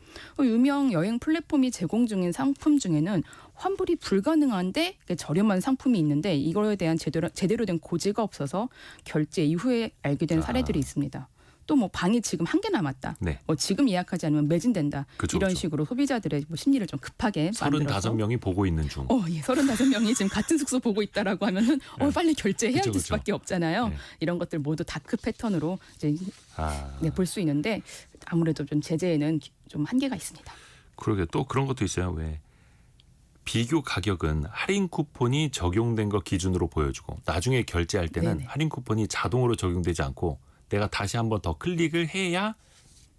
유명 여행 플랫폼이 제공 중인 상품 중에는 환불이 불가능한데 저렴한 상품이 있는데 이거에 대한 제대로 된 고지가 없어서 결제 이후에 알게 된 사례들이 있습니다. 또 뭐 방이 지금 1개 남았다. 네. 뭐 지금 예약하지 않으면 매진된다. 그쵸, 이런 그쵸. 식으로 소비자들의 뭐 심리를 좀 급하게 만들어서 35명이 보고 있는 중. 35명이 지금 같은 숙소 보고 있다라고 하면은 빨리 결제해야 할 그쵸, 그쵸. 수밖에 없잖아요. 네. 이런 것들 모두 다크 패턴으로 이제 아, 볼 수 있는데 아무래도 좀 제재에는 좀 한계가 있습니다. 그러게 또 그런 것도 있어요. 왜 비교 가격은 할인 쿠폰이 적용된 거 기준으로 보여주고 나중에 결제할 때는 네네. 할인 쿠폰이 자동으로 적용되지 않고 내가 다시 한번 더 클릭을 해야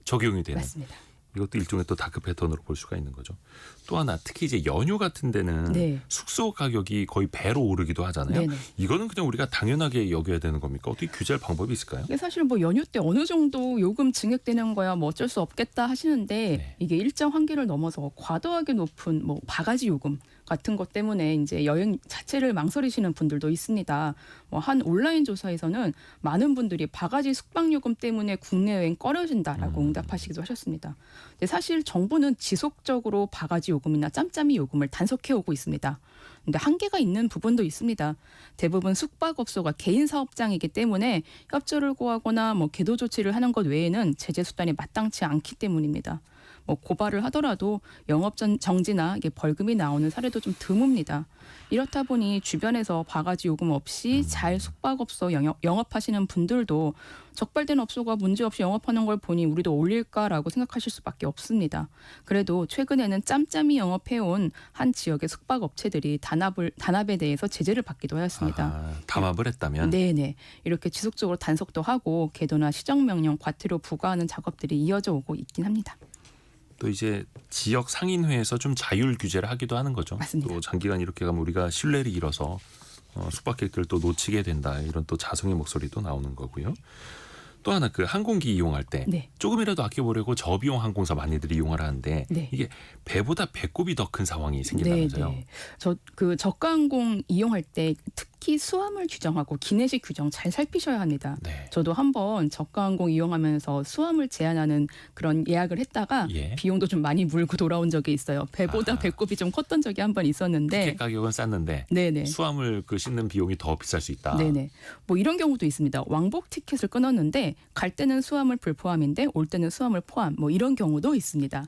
적용이 되는. 맞습니다. 이것도 일종의 또 다크 패턴으로 볼 수가 있는 거죠. 또 하나 특히 이제 연휴 같은 데는 네. 숙소 가격이 거의 배로 오르기도 하잖아요. 네네. 이거는 그냥 우리가 당연하게 여겨야 되는 겁니까? 어떻게 규제할 방법이 있을까요? 이게 사실 뭐 연휴 때 어느 정도 요금 증액되는 거야 뭐 어쩔 수 없겠다 하시는데 네. 이게 일정 한계를 넘어서 과도하게 높은 뭐 바가지 요금 같은 것 때문에 이제 여행 자체를 망설이시는 분들도 있습니다. 뭐 한 온라인 조사에서는 많은 분들이 바가지 숙박 요금 때문에 국내 여행 꺼려진다라고 응답하시기도 하셨습니다. 근데 사실 정부는 지속적으로 바가지 요금이나 짬짬이 요금을 단속해 오고 있습니다. 근데 한계가 있는 부분도 있습니다. 대부분 숙박업소가 개인 사업장이기 때문에 협조를 구하거나 뭐 계도 조치를 하는 것 외에는 제재 수단이 마땅치 않기 때문입니다. 뭐 고발을 하더라도 영업 정지나 이게 벌금이 나오는 사례도 좀 드뭅니다. 이렇다 보니 주변에서 바가지 요금 없이 잘 숙박업소 영업하시는 분들도 적발된 업소가 문제없이 영업하는 걸 보니 우리도 올릴까라고 생각하실 수밖에 없습니다. 그래도 최근에는 짬짬이 영업해온 한 지역의 숙박업체들이 단합에 대해서 제재를 받기도 하였습니다. 아, 담합을 했다면 네네. 이렇게 지속적으로 단속도 하고 계도나 시정명령, 과태료 부과하는 작업들이 이어져 오고 있긴 합니다. 또 이제 지역 상인회에서 좀 자율 규제를 하기도 하는 거죠. 맞습니다. 또 장기간 이렇게 가면 우리가 신뢰를 잃어서 숙박객들 또 놓치게 된다 이런 또 자성의 목소리도 나오는 거고요. 또 하나 그 항공기 이용할 때 네. 조금이라도 아껴보려고 저비용 항공사 많이들이 이용을 하는데 네. 이게 배보다 배꼽이 더 큰 상황이 생긴다면서요. 네. 그 저가항공 이용할 때 특히 수화물 규정하고 기내식 규정 잘 살피셔야 합니다. 네. 저도 한번 저가항공 이용하면서 수화물 제한하는 그런 예약을 했다가 예. 비용도 좀 많이 물고 돌아온 적이 있어요. 배보다 아하. 배꼽이 좀 컸던 적이 한 번 있었는데. 티켓 가격은 쌌는데 네네. 수화물 그 싣는 비용이 더 비쌀 수 있다. 네네. 뭐 이런 경우도 있습니다. 왕복 티켓을 끊었는데 갈 때는 수화물 불포함인데 올 때는 수화물 포함. 뭐 이런 경우도 있습니다.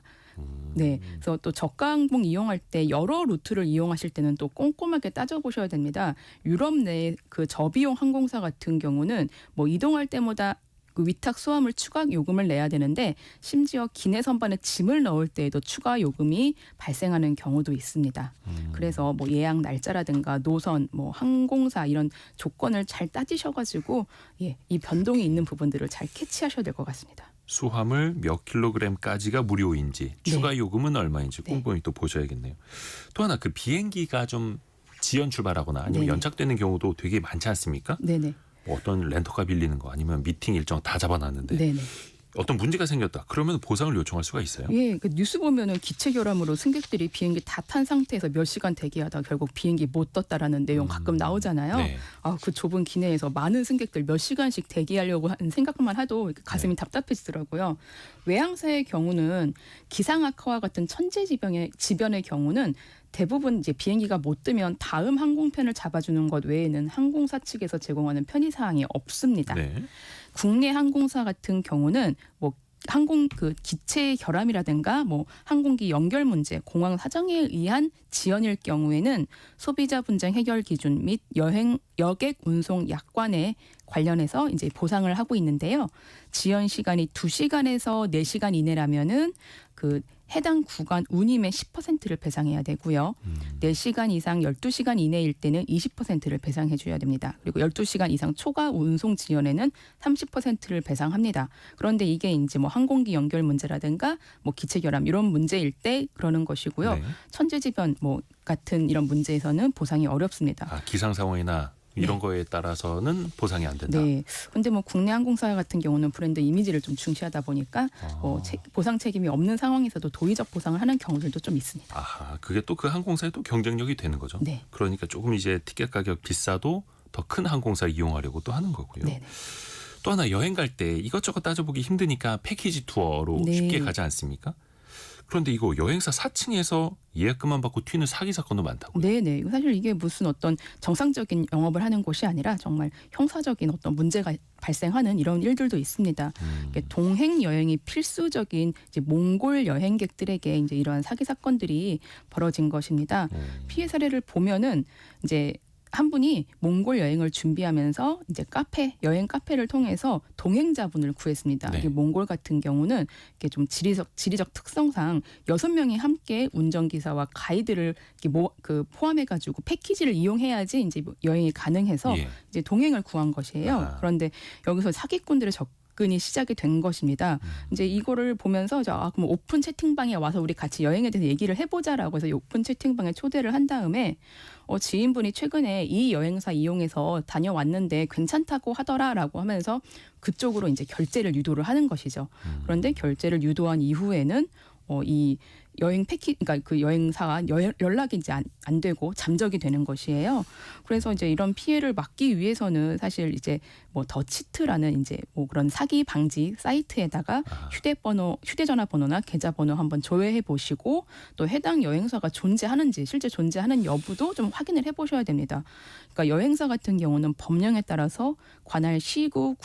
네. 그래서 또 저가 항공 이용할 때 여러 루트를 이용하실 때는 또 꼼꼼하게 따져보셔야 됩니다. 유럽 내 그 저비용 항공사 같은 경우는 뭐 이동할 때마다 그 위탁 수화물 추가 요금을 내야 되는데 심지어 기내 선반에 짐을 넣을 때에도 추가 요금이 발생하는 경우도 있습니다. 그래서 뭐 예약 날짜라든가 노선, 뭐 항공사 이런 조건을 잘 따지셔가지고 이 변동이 있는 부분들을 잘 캐치하셔야 될 것 같습니다. 수화물 몇 킬로그램까지가 무료인지 추가 요금은 얼마인지 네. 꼼꼼히 또 보셔야겠네요. 또 하나 그 비행기가 좀 지연 출발하거나 아니면 네네. 연착되는 경우도 되게 많지 않습니까? 네네. 뭐 어떤 렌터카 빌리는 거 아니면 미팅 일정 다 잡아놨는데 네네. 어떤 문제가 생겼다. 그러면 보상을 요청할 수가 있어요? 예, 그 뉴스 보면은 기체 결함으로 승객들이 비행기 다 탄 상태에서 몇 시간 대기하다 결국 비행기 못 떴다라는 내용 가끔 나오잖아요. 네. 아, 그 좁은 기내에서 많은 승객들 몇 시간씩 대기하려고 하는 생각만 해도 가슴이 답답해지더라고요. 외항사의 경우는 기상 악화와 같은 천재지변의 경우는 대부분 이제 비행기가 못 뜨면 다음 항공편을 잡아주는 것 외에는 항공사 측에서 제공하는 편의 사항이 없습니다. 네. 국내 항공사 같은 경우는 뭐 항공 그 기체 결함이라든가 뭐 항공기 연결 문제, 공항 사정에 의한 지연일 경우에는 소비자 분쟁 해결 기준 및 여객 운송 약관에 관련해서 이제 보상을 하고 있는데요. 지연 시간이 2시간에서 4시간 이내라면은 그 해당 구간 운임의 10%를 배상해야 되고요. 4시간 이상 12시간 이내일 때는 20%를 배상해 줘야 됩니다. 그리고 12시간 이상 초과 운송 지연에는 30%를 배상합니다. 그런데 이게 이제 뭐 항공기 연결 문제라든가 뭐 기체 결함 이런 문제일 때 그러는 것이고요. 네. 천재지변 뭐 같은 이런 문제에서는 보상이 어렵습니다. 아, 기상 상황이나 이런 거에 따라서는 보상이 안 된다. 네. 근데 뭐 국내 항공사 같은 경우는 브랜드 이미지를 좀 중시하다 보니까 뭐 보상 책임이 없는 상황에서도 도의적 보상을 하는 경우들도 좀 있습니다. 아하, 그게 또 그 항공사의 또 경쟁력이 되는 거죠. 네. 그러니까 조금 이제 티켓 가격 비싸도 더 큰 항공사 이용하려고 또 하는 거고요. 네. 또 하나 여행 갈 때 이것저것 따져보기 힘드니까 패키지 투어로 네. 쉽게 가지 않습니까? 그런데 이거 여행사 사칭해서 예약금만 받고 튀는 사기 사건도 많다고요. 네네. 사실 이게 무슨 어떤 정상적인 영업을 하는 곳이 아니라 정말 형사적인 어떤 문제가 발생하는 이런 일들도 있습니다. 이게 동행 여행이 필수적인 이제 몽골 여행객들에게 이제 이러한 사기 사건들이 벌어진 것입니다. 피해 사례를 보면은 이제 한 분이 몽골 여행을 준비하면서 이제 여행 카페를 통해서 동행자분을 구했습니다. 네. 이게 몽골 같은 경우는 이게 좀 지리적 특성상 6명이 함께 운전기사와 가이드를 이렇게 포함해가지고 패키지를 이용해야지 이제 여행이 가능해서 예. 이제 동행을 구한 것이에요. 아하. 그런데 여기서 사기꾼들의 접근이 시작이 된 것입니다. 이제 이거를 보면서 그럼 오픈 채팅방에 와서 우리 같이 여행에 대해서 얘기를 해보자라고 해서 오픈 채팅방에 초대를 한 다음에 지인분이 최근에 이 여행사 이용해서 다녀왔는데 괜찮다고 하더라라고 하면서 그쪽으로 이제 결제를 유도를 하는 것이죠. 그런데 결제를 유도한 이후에는 이 여행 그러니까 그 여행사가 연락이 이제 안 되고 잠적이 되는 것이에요. 그래서 이제 이런 피해를 막기 위해서는 사실 이제 뭐 더치트라는 이제 뭐 그런 사기 방지 사이트에다가 휴대전화 번호나 계좌번호 한번 조회해 보시고 또 해당 여행사가 실제 존재하는 여부도 좀 확인을 해 보셔야 됩니다. 그러니까 여행사 같은 경우는 법령에 따라서 관할 시군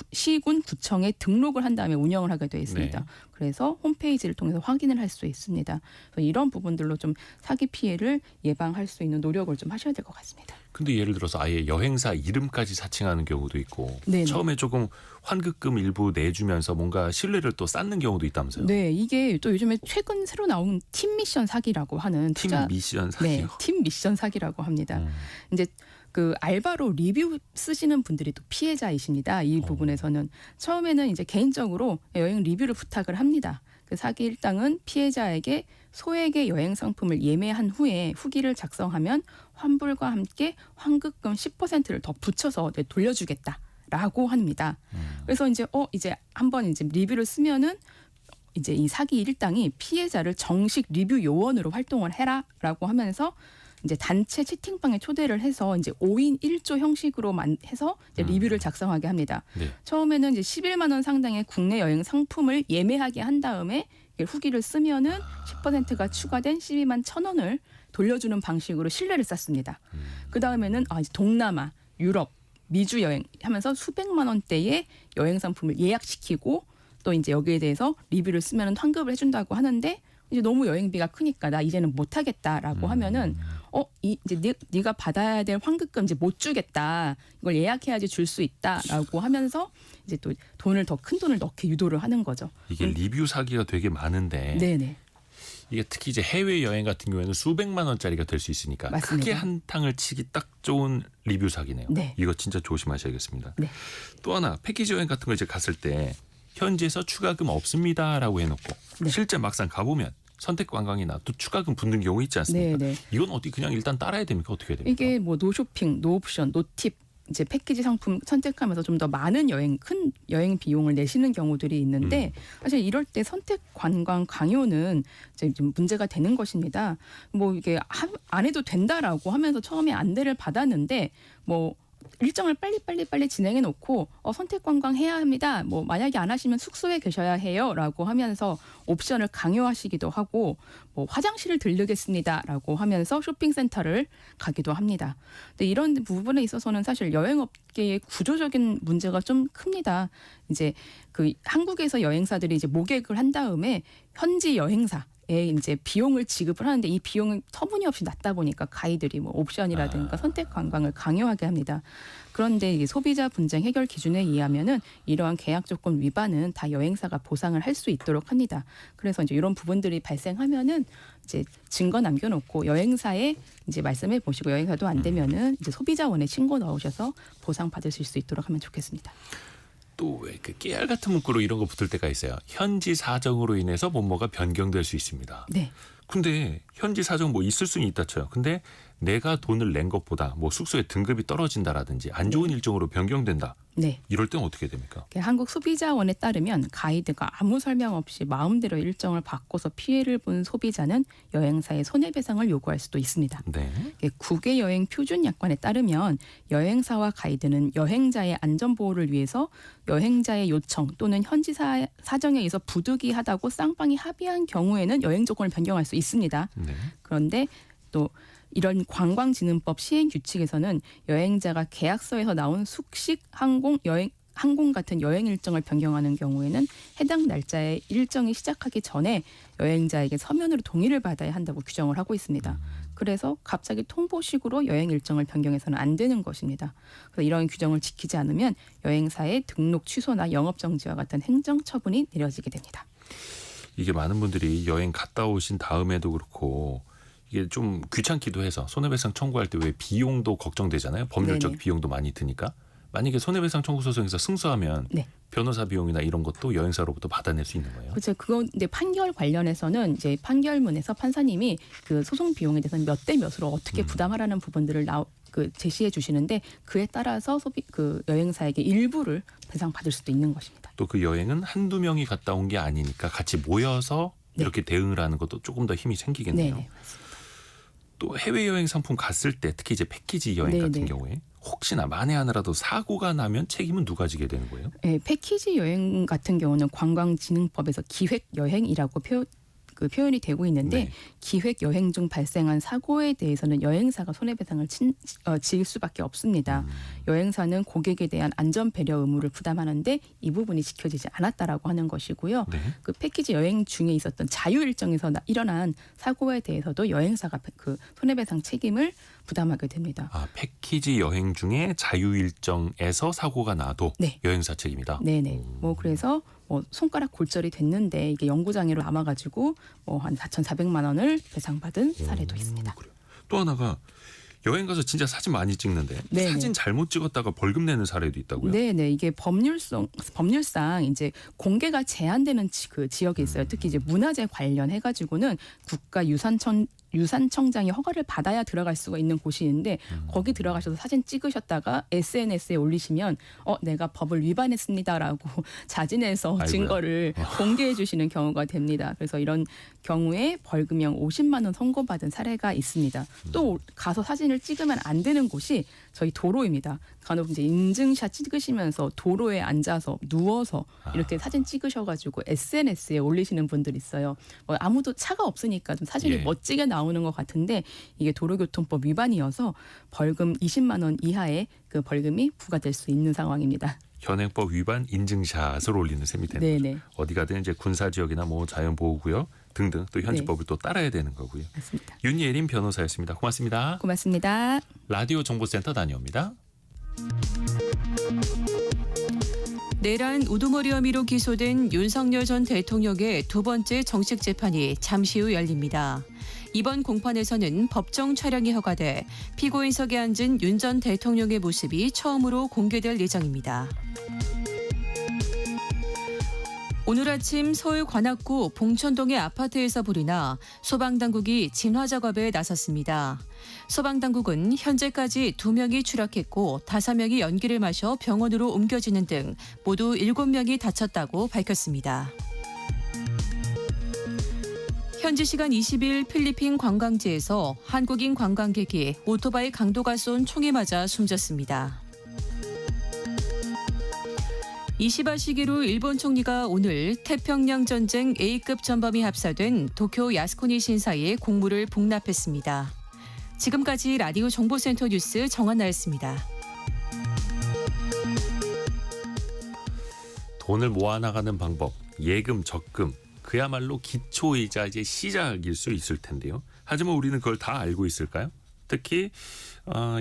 구청에 등록을 한 다음에 운영을 하게 되어 있습니다. 네. 그래서 홈페이지를 통해서 확인을 할 수 있습니다. 그래서 이런 부분들로 좀 사기 피해를 예방할 수 있는 노력을 좀 하셔야 될 것 같습니다. 근데 예를 들어서 아예 여행사 이름까지 사칭하는 경우도 있고 네네. 처음에 조금 환급금 일부 내주면서 뭔가 신뢰를 또 쌓는 경우도 있다면서요. 네, 이게 또 요즘에 최근 새로 나온 팀 미션 사기라고 하는 팀 미션 사기요. 네, 팀 미션 사기라고 합니다. 이제 그 알바로 리뷰 쓰시는 분들이 또 피해자이십니다. 이 부분에서는 처음에는 이제 개인적으로 여행 리뷰를 부탁을 합니다. 그 사기 일당은 피해자에게 소액의 여행 상품을 예매한 후에 후기를 작성하면 환불과 함께 환급금 10%를 더 붙여서 돌려주겠다라고 합니다. 그래서 이제 한번 이제 리뷰를 쓰면은 이제 이 사기 일당이 피해자를 정식 리뷰 요원으로 활동을 해라라고 하면서 이제 단체 채팅방에 초대를 해서 이제 5인 1조 형식으로 해서 이제 리뷰를 작성하게 합니다. 네. 처음에는 이제 11만 원 상당의 국내 여행 상품을 예매하게 한 다음에 후기를 쓰면은 10%가 추가된 12만 1,000원을 돌려주는 방식으로 신뢰를 쌓습니다. 그 다음에는 이제 동남아, 유럽, 미주 여행 하면서 수백만 원대의 여행 상품을 예약시키고 또 이제 여기에 대해서 리뷰를 쓰면은 환급을 해준다고 하는데 이제 너무 여행비가 크니까 나 이제는 못 하겠다라고 하면은 이제 네가 받아야 될 환급금 이제 못 주겠다. 이걸 예약해야지 줄 수 있다라고 하면서 이제 또 큰 돈을 넣게 유도를 하는 거죠. 이게 리뷰 사기가 되게 많은데 네네. 이게 특히 이제 해외 여행 같은 경우에는 수백만 원짜리가 될 수 있으니까 맞습니다. 크게 한탕을 치기 딱 좋은 리뷰 사기네요. 네. 이거 진짜 조심하셔야겠습니다. 네. 또 하나 패키지 여행 같은 거 이제 갔을 때 현지에서 추가금 없습니다라고 해놓고 네. 실제 막상 가보면 선택 관광이나 또 추가금 붙는 경우 있지 않습니까? 네네. 이건 어떻게 그냥 일단 따라야 됩니까? 어떻게 해야 됩니까? 이게 뭐 노쇼핑, 노옵션, 노팁 이제 패키지 상품 선택하면서 좀 더 많은 큰 여행 비용을 내시는 경우들이 있는데 사실 이럴 때 선택 관광 강요는 이제 좀 문제가 되는 것입니다. 뭐 이게 안 해도 된다라고 하면서 처음에 안내를 받았는데 뭐 일정을 빨리 진행해 놓고 선택 관광 해야 합니다. 뭐 만약에 안 하시면 숙소에 계셔야 해요라고 하면서 옵션을 강요하시기도 하고 뭐 화장실을 들르겠습니다라고 하면서 쇼핑센터를 가기도 합니다. 근데 이런 부분에 있어서는 사실 여행업계의 구조적인 문제가 좀 큽니다. 이제 그 한국에서 여행사들이 이제 모객을 한 다음에 현지 여행사 이제 비용을 지급을 하는데 이 비용이 터무니없이 낮다 보니까 가이들이 뭐 옵션이라든가 선택 관광을 강요하게 합니다. 그런데 이게 소비자 분쟁 해결 기준에 의하면은 이러한 계약 조건 위반은 다 여행사가 보상을 할 수 있도록 합니다. 그래서 이제 이런 부분들이 발생하면은 이제 증거 남겨놓고 여행사에 이제 말씀해 보시고 여행사도 안 되면은 이제 소비자원에 신고 넣으셔서 보상 받으실 수 있도록 하면 좋겠습니다. 또 왜 그 깨알 같은 문구로 이런 거 붙을 때가 있어요. 현지 사정으로 인해서 뭐뭐가 변경될 수 있습니다. 네. 근데 현지 사정 뭐 있을 수는 있다 쳐요. 근데 내가 돈을 낸 것보다 뭐 숙소의 등급이 떨어진다라든지 안 좋은 일정으로 변경된다. 네. 이럴 때는 어떻게 됩니까? 한국 소비자원에 따르면 가이드가 아무 설명 없이 마음대로 일정을 바꿔서 피해를 본 소비자는 여행사에 손해배상을 요구할 수도 있습니다. 네. 국외 여행 표준 약관에 따르면 여행사와 가이드는 여행자의 안전보호를 위해서 여행자의 요청 또는 현지 사정에 의해서 부득이하다고 쌍방이 합의한 경우에는 여행 조건을 변경할 수 있습니다. 네. 그런데 또 이런 관광진흥법 시행 규칙에서는 여행자가 계약서에서 나온 숙식, 항공 같은 여행 일정을 변경하는 경우에는 해당 날짜에 일정이 시작하기 전에 여행자에게 서면으로 동의를 받아야 한다고 규정을 하고 있습니다. 그래서 갑자기 통보식으로 여행 일정을 변경해서는 안 되는 것입니다. 그래서 이런 규정을 지키지 않으면 여행사의 등록 취소나 영업 정지와 같은 행정 처분이 내려지게 됩니다. 이게 많은 분들이 여행 갔다 오신 다음에도 그렇고 이게 좀 귀찮기도 해서 손해배상 청구할 때 왜 비용도 걱정되잖아요. 법률적 네네. 비용도 많이 드니까. 만약에 손해배상 청구 소송에서 승소하면 네. 변호사 비용이나 이런 것도 여행사로부터 받아낼 수 있는 거예요. 그렇죠. 그건 이제 판결 관련해서는 이제 판결문에서 판사님이 그 소송 비용에 대해서는 몇 대 몇으로 어떻게 부담하라는 부분들을 제시해 주시는데 그에 따라서 그 여행사에게 일부를 배상받을 수도 있는 것입니다. 또 그 여행은 한두 명이 갔다 온 게 아니니까 같이 모여서 네. 이렇게 대응을 하는 것도 조금 더 힘이 생기겠네요. 네네. 또 해외여행 상품 갔을 때 특히 이제 패키지 여행 네네. 같은 경우에 혹시나 만에 하나라도 사고가 나면 책임은 누가 지게 되는 거예요? 네, 패키지 여행 같은 경우는 관광진흥법에서 기획 여행이라고 표현이 되고 있는데 네. 기획 여행 중 발생한 사고에 대해서는 여행사가 손해배상을 지을 수밖에 없습니다. 여행사는 고객에 대한 안전 배려 의무를 부담하는데 이 부분이 지켜지지 않았다라고 하는 것이고요. 네. 그 패키지 여행 중에 있었던 자유 일정에서 일어난 사고에 대해서도 여행사가 그 손해배상 책임을 부담하게 됩니다. 아, 패키지 여행 중에 자유 일정에서 사고가 나도 네. 여행사 책임이다. 네네. 뭐 그래서 손가락 골절이 됐는데 이게 영구장애로 남아가지고 한 4,400만 원을 배상받은 사례도 있습니다. 그래요. 또 하나가 여행 가서 진짜 사진 많이 찍는데 네네. 사진 잘못 찍었다가 벌금 내는 사례도 있다고요? 네네. 이게 법률상 이제 공개가 제한되는 그 지역이 있어요. 특히 이제 문화재 관련해가지고는 국가유산청장이 허가를 받아야 들어갈 수가 있는 곳이 있는데 거기 들어가셔서 사진 찍으셨다가 SNS에 올리시면 내가 법을 위반했습니다라고 자진해서 아이고야. 증거를 공개해 주시는 경우가 됩니다. 그래서 이런 경우에 벌금형 50만 원 선고받은 사례가 있습니다. 또 가서 사진을 찍으면 안 되는 곳이 저희 도로입니다. 간혹 이제 인증샷 찍으시면서 도로에 앉아서 누워서 이렇게 사진 찍으셔가지고 SNS에 올리시는 분들 있어요. 아무도 차가 없으니까 좀 사진이 예. 멋지게 나오는 것 같은데 이게 도로교통법 위반이어서 벌금 20만 원 이하의 그 벌금이 부과될 수 있는 상황입니다. 현행법 위반 인증샷을 올리는 셈이 되는 거죠. 네네. 어디 가든 이제 군사지역이나 뭐 자연보호구역 등등 또 현지법을 또 따라야 되는 거고요. 맞습니다. 윤예린 변호사였습니다. 고맙습니다. 고맙습니다. 라디오 정보센터 다녀옵니다. 내란 우두머리 혐의로 기소된 윤석열 전 대통령의 두 번째 정식 재판이 잠시 후 열립니다. 이번 공판에서는 법정 촬영이 허가돼 피고인석에 앉은 윤 전 대통령의 모습이 처음으로 공개될 예정입니다. 오늘 아침 서울 관악구 봉천동의 아파트에서 불이 나 소방당국이 진화 작업에 나섰습니다. 소방당국은 현재까지 2명이 추락했고 5명이 연기를 마셔 병원으로 옮겨지는 등 모두 7명이 다쳤다고 밝혔습니다. 현지 시간 20일 필리핀 관광지에서 한국인 관광객이 오토바이 강도가 쏜 총에 맞아 숨졌습니다. 이시바 시기로 일본 총리가 오늘 태평양 전쟁 A급 전범이 합사된 도쿄 야스쿠니 신사에 공물을 복납했습니다. 지금까지 라디오 정보센터 뉴스 정한나였습니다. 돈을 모아나가는 방법, 예금, 적금, 그야말로 기초이자의 시작일 수 있을 텐데요. 하지만 우리는 그걸 다 알고 있을까요? 특히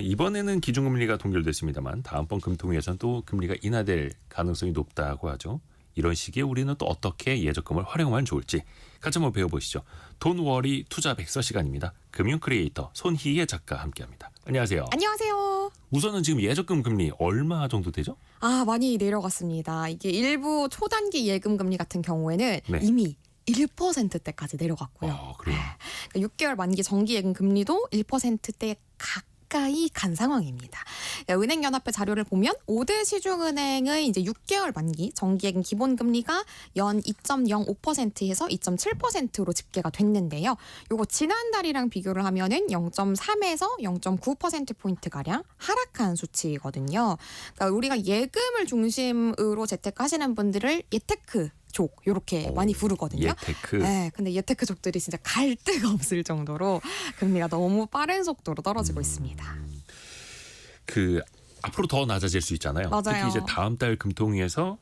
이번에는 기준금리가 동결됐습니다만 다음번 금통위에서는 또 금리가 인하될 가능성이 높다고 하죠. 이런 시기에 우리는 또 어떻게 예적금을 활용하면 좋을지 같이 한번 배워보시죠. 돈워리 투자 백서 시간입니다. 금융 크리에이터 손희애 작가 함께합니다. 안녕하세요. 안녕하세요. 우선은 지금 예적금 금리 얼마 정도 되죠? 많이 내려갔습니다. 이게 일부 초단기 예금 금리 같은 경우에는 네. 이미 1%대까지 내려갔고요. 그래요. 6개월 만기 정기 예금 금리도 1%대 가까이 간 상황입니다. 은행연합회 자료를 보면 5대 시중은행의 이제 6개월 만기 정기예금 기본금리가 연 2.05%에서 2.7%로 집계가 됐는데요. 요거 지난달이랑 비교를 하면은 0.3에서 0.9% 가량 하락한 수치거든요. 그러니까 우리가 예금을 중심으로 재테크하시는 분들을 예테크 족 이렇게 많이 부르거든요. 예테크. 네, 근데 예테크족들이 진짜 갈 데가 없을 정도로 금리가 너무 빠른 속도로 떨어지고 있습니다. 앞으로 더 낮아질 수 있잖아요. 맞아요. 특히 이제 다음 달 금통위에서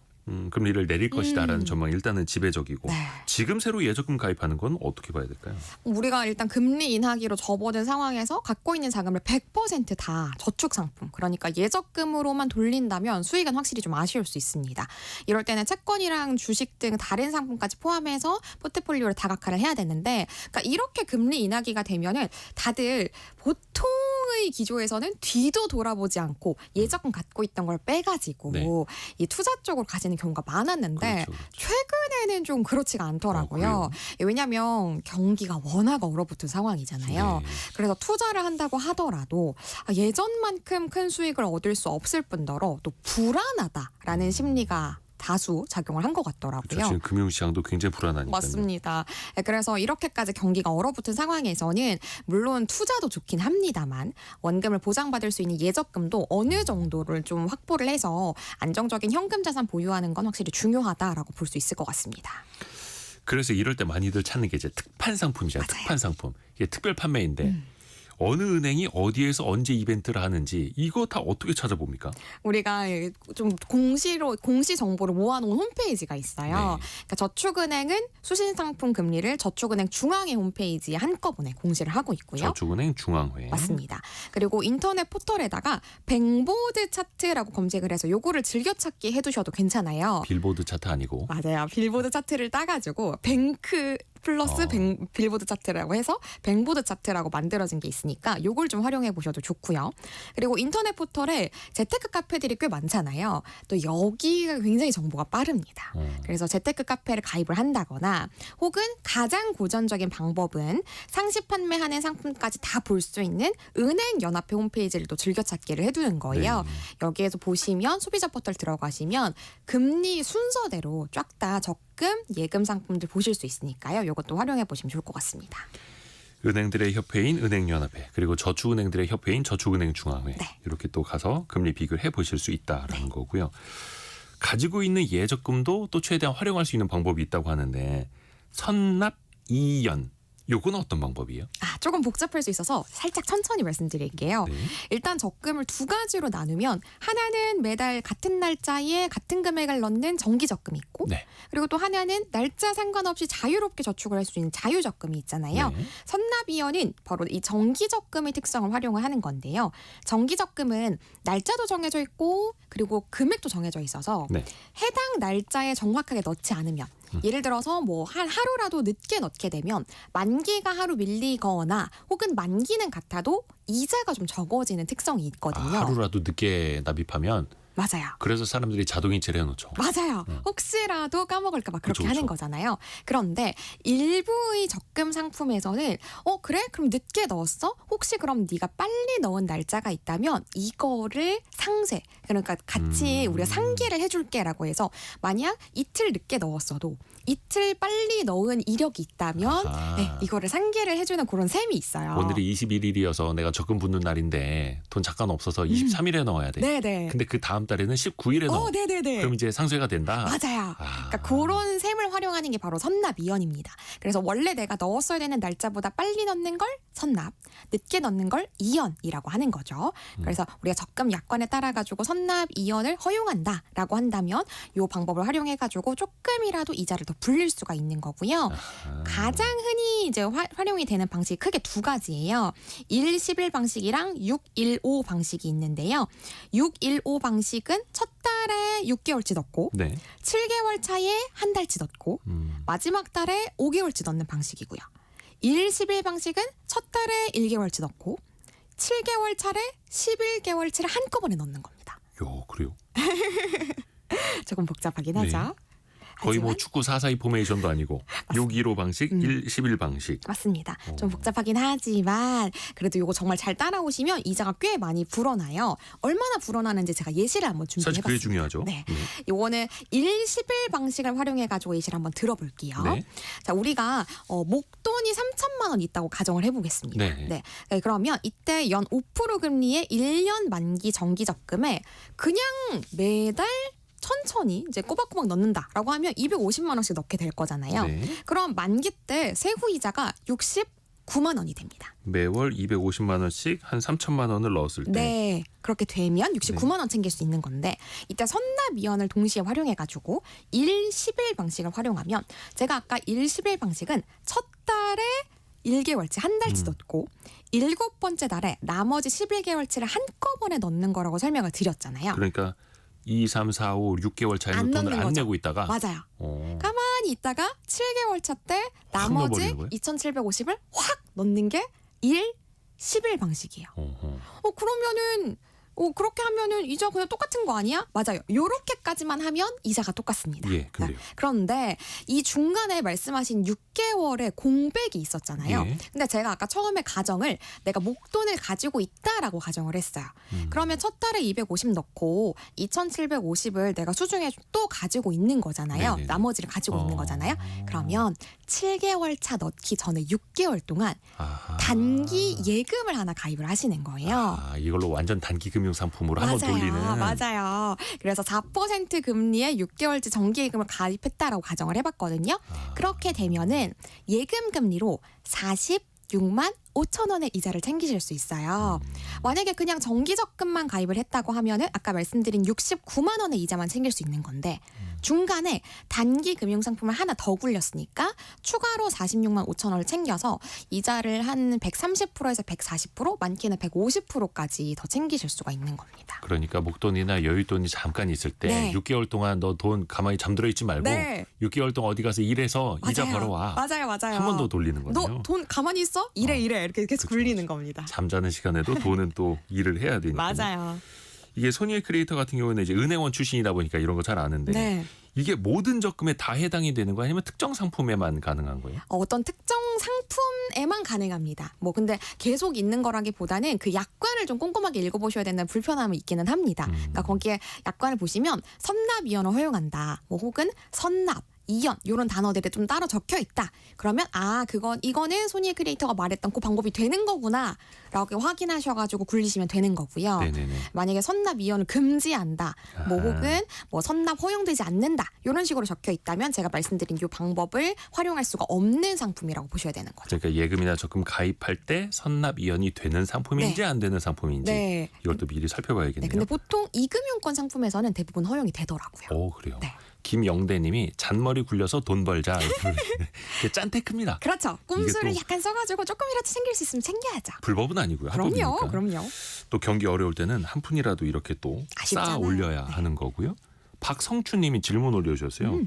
금리를 내릴 것이다라는 전망이 일단은 지배적이고 네. 지금 새로 예적금 가입하는 건 어떻게 봐야 될까요? 우리가 일단 금리 인하기로 접어든 상황에서 갖고 있는 자금을 100%다 저축 상품, 그러니까 예적금으로만 돌린다면 수익은 확실히 좀 아쉬울 수 있습니다. 이럴 때는 채권이랑 주식 등 다른 상품까지 포함해서 포트폴리오를 다각화를 해야 되는데, 그러니까 이렇게 금리 인하기가 되면은 다들 보통의 기조에서는 뒤도 돌아보지 않고 예적금 갖고 있던 걸 빼가지고 네. 이 투자 쪽으로 가지는 경우가 많았는데 그렇죠. 최근에는 좀 그렇지가 않더라고요. 왜냐하면 경기가 워낙 얼어붙은 상황이잖아요. 네. 그래서 투자를 한다고 하더라도 예전만큼 큰 수익을 얻을 수 없을 뿐더러 또 불안하다라는 심리가 다수 작용을 한 것 같더라고요. 그렇죠. 지금 금융시장도 굉장히 불안하니까요. 맞습니다. 그래서 이렇게까지 경기가 얼어붙은 상황에서는 물론 투자도 좋긴 합니다만 원금을 보장받을 수 있는 예적금도 어느 정도를 좀 확보를 해서 안정적인 현금 자산 보유하는 건 확실히 중요하다라고 볼 수 있을 것 같습니다. 그래서 이럴 때 많이들 찾는 게 이제 특판 상품이잖아요. 맞아요. 특판 상품. 이게 특별 판매인데 어느 은행이 어디에서 언제 이벤트를 하는지 이거 다 어떻게 찾아봅니까? 우리가 좀 공시 정보를 모아놓은 홈페이지가 있어요. 네. 그러니까 저축은행은 수신상품 금리를 저축은행 중앙회 홈페이지에 한꺼번에 공시를 하고 있고요. 저축은행 중앙회. 맞습니다. 그리고 인터넷 포털에다가 뱅보드 차트라고 검색을 해서 요거를 즐겨찾기 해두셔도 괜찮아요. 빌보드 차트 아니고. 맞아요. 빌보드 차트를 따가지고 뱅크 플러스 빌보드 차트라고 해서 뱅보드 차트라고 만들어진 게 있으니까 요걸 좀 활용해 보셔도 좋고요. 그리고 인터넷 포털에 재테크 카페들이 꽤 많잖아요. 또 여기가 굉장히 정보가 빠릅니다. 그래서 재테크 카페를 가입을 한다거나 혹은 가장 고전적인 방법은 상시 판매하는 상품까지 다 볼 수 있는 은행연합회 홈페이지를 또 즐겨찾기를 해두는 거예요. 네. 여기에서 보시면 소비자 포털 들어가시면 금리 순서대로 쫙 다 적금, 예금 상품들 보실 수 있으니까요. 이것도 활용해 보시면 좋을 것 같습니다. 은행들의 협회인 은행연합회 그리고 저축은행들의 협회인 저축은행 중앙회 네. 이렇게 또 가서 금리 비교를 해보실 수 있다라는 거고요. 가지고 있는 예적금도 또 최대한 활용할 수 있는 방법이 있다고 하는데 선납 2연 요건 어떤 방법이에요? 조금 복잡할 수 있어서 살짝 천천히 말씀드릴게요. 네. 일단 적금을 두 가지로 나누면 하나는 매달 같은 날짜에 같은 금액을 넣는 정기 적금이 있고 네. 그리고 또 하나는 날짜 상관없이 자유롭게 저축을 할 수 있는 자유 적금이 있잖아요. 네. 선납이연은 바로 이 정기 적금의 특성을 활용을 하는 건데요. 정기 적금은 날짜도 정해져 있고 그리고 금액도 정해져 있어서 네. 해당 날짜에 정확하게 넣지 않으면 예를 들어서 뭐 하루라도 늦게 넣게 되면 만기가 하루 밀리거나 혹은 만기는 같아도 이자가 좀 적어지는 특성이 있거든요. 하루라도 늦게 납입하면 맞아요. 그래서 사람들이 자동이체를 해놓죠. 맞아요. 혹시라도 까먹을까 봐 그렇게 그쵸, 하는 그쵸. 거잖아요. 그런데 일부의 적금 상품에서는 그래? 그럼 늦게 넣었어? 혹시 그럼 네가 빨리 넣은 날짜가 있다면 이거를 상세, 그러니까 같이 우리가 상기를 해줄게라고 해서 만약 이틀 늦게 넣었어도 이틀 빨리 넣은 이력이 있다면 아하. 네, 이거를 상기를 해주는 그런 셈이 있어요. 오늘이 21일이어서 내가 적금 붙는 날인데 돈 잠깐 없어서 23일에 넣어야 돼. 네네. 근데 그 다음 달에는 19일에 넣어. 네네네. 그럼 이제 상쇄가 된다. 맞아요. 아. 그러니까 그런 셈을 활용하는 게 바로 선납이연입니다. 그래서 원래 내가 넣었어야 되는 날짜보다 빨리 넣는 걸 선납, 늦게 넣는 걸 이연이라고 하는 거죠. 그래서 우리가 적금 약관에 따라 가지고 선납 이연을 허용한다라고 한다면 이 방법을 활용해 가지고 조금이라도 이자를 더 불릴 수가 있는 거고요. 가장 흔히 이제 활용이 되는 방식이 크게 두 가지예요. 1-11 방식이랑 6-15 방식이 있는데요. 6-15 방식은 첫 달에 6개월치 넣고 네. 7개월 차에 한 달치 넣고 마지막 달에 5개월치 넣는 방식이고요. 1-11 방식은 첫 달에 1개월치 넣고 7개월 차례 11개월치를 한꺼번에 넣는 겁니다. 요, 그래요. 조금 복잡하긴 네. 하죠. 거의 뭐 하지만 축구 4-4-2 포메이션도 아니고 6-15 방식, 1-11 방식. 맞습니다. 좀 복잡하긴 하지만 그래도 이거 정말 잘 따라오시면 이자가 꽤 많이 불어나요. 얼마나 불어나는지 제가 예시를 한번 사실 그게 준비해봤습니다. 중요하죠. 네. 요거는 1-11 방식을 활용해가지고 예시를 한번 들어볼게요. 네. 자, 우리가 목돈이 3천만 원 있다고 가정을 해보겠습니다. 네. 네, 그러면 이때 연 5% 금리의 1년 만기 정기 적금에 그냥 매달 천천히 이제 꼬박꼬박 넣는다라고 하면 250만 원씩 넣게 될 거잖아요. 네. 그럼 만기 때 세후 이자가 69만 원이 됩니다. 매월 250만 원씩 한 3천만 원을 넣었을 때 네. 그렇게 되면 69만 원 챙길 수 있는 건데 이때 선납이연을 동시에 활용해가지고 1-11 방식을 활용하면 제가 아까 1-11 방식은 첫 달에 1개월치 한 달치 넣고 7번째 달에 나머지 11개월치를 한꺼번에 넣는 거라고 설명을 드렸잖아요. 그러니까 2, 3, 4, 5, 6개월 차에는 안 돈을 넣는 안 거죠. 내고 있다가 맞아요. 어. 가만히 있다가 7개월 차 때 확 나머지 넣어버리는 거예요? 2,750을 확 넣는 게 1-11 방식이에요. 어허. 그러면은 그렇게 하면은 이자 그냥 똑같은 거 아니야? 맞아요. 요렇게까지만 하면 이자가 똑같습니다. 예, 근데요. 그런데 이 중간에 말씀하신 6개월의 공백이 있었잖아요. 예. 근데 제가 아까 처음에 가정을 내가 목돈을 가지고 있다라고 가정을 했어요. 그러면 첫 달에 250 넣고 2,750을 내가 수중에 또 가지고 있는 거잖아요. 네네네. 나머지를 가지고 있는 거잖아요. 그러면 7개월 차 넣기 전에 6개월 동안 아하. 단기 예금을 하나 가입을 하시는 거예요. 아, 이걸로 완전 단기 금융 상품으로 한번 돌리는. 맞아요. 그래서 4% 금리의 6개월치 정기예금을 가입했다라고 가정을 해봤거든요. 그렇게 되면은 예금 금리로 46만 5천 원의 이자를 챙기실 수 있어요. 만약에 그냥 정기적금만 가입을 했다고 하면은 아까 말씀드린 69만 원의 이자만 챙길 수 있는 건데 중간에 단기 금융상품을 하나 더 굴렸으니까 추가로 46만 5천 원을 챙겨서 이자를 한 130%에서 140%, 많게는 150%까지 더 챙기실 수가 있는 겁니다. 그러니까 목돈이나 여윳돈이 잠깐 있을 때 네. 6개월 동안 너 돈 가만히 잠들어 있지 말고 네. 6개월 동안 어디 가서 일해서 이자 벌어 와. 맞아요. 한 번 더 돌리는 거네요. 너 돈 가만히 있어? 이래 이렇게 계속 그쵸, 굴리는 그쵸. 겁니다. 잠자는 시간에도 돈은 또 일을 해야 되니까. 맞아요. 이게 손익 크리에이터 같은 경우는 이제 은행원 출신이다 보니까 이런 거 잘 아는데 네. 이게 모든 적금에 다 해당이 되는 거 아니면 특정 상품에만 가능한 거예요? 어떤 특정 상품에만 가능합니다. 뭐 근데 계속 있는 거라기보다는 그 약관을 좀 꼼꼼하게 읽어보셔야 된다는 불편함이 있기는 합니다. 그러니까 거기에 약관을 보시면 선납이연을 허용한다. 뭐 혹은 선납. 이연 이런 단어들이 좀 따로 적혀 있다. 그러면 이거는 손익 크리에이터가 말했던 그 방법이 되는 거구나라고 확인하셔가지고 굴리시면 되는 거고요. 네네네. 만약에 선납 이연을 금지한다. 뭐 아하. 혹은 뭐 선납 허용되지 않는다. 이런 식으로 적혀 있다면 제가 말씀드린 이 방법을 활용할 수가 없는 상품이라고 보셔야 되는 거죠. 그러니까 예금이나 적금 가입할 때 선납 이연이 되는 상품인지 네. 안 되는 상품인지 네. 이걸 또 미리 네, 살펴봐야겠네요. 근데 보통 이금융권 상품에서는 대부분 허용이 되더라고요. 오, 그래요. 네. 김영대님이 잔머리 굴려서 돈 벌자. 이게 짠테크입니다. 그렇죠. 꼼수를 이게 또- 약간 써가지고 조금이라도 챙길 수 있으면 챙겨야죠. 불법은 아니고요. 합법이니까. 그럼요. 또 경기 어려울 때는 한 푼이라도 이렇게 또 쌓아 아쉽잖아요. 올려야 네. 하는 거고요. 박성춘님이 질문 올려주셨어요.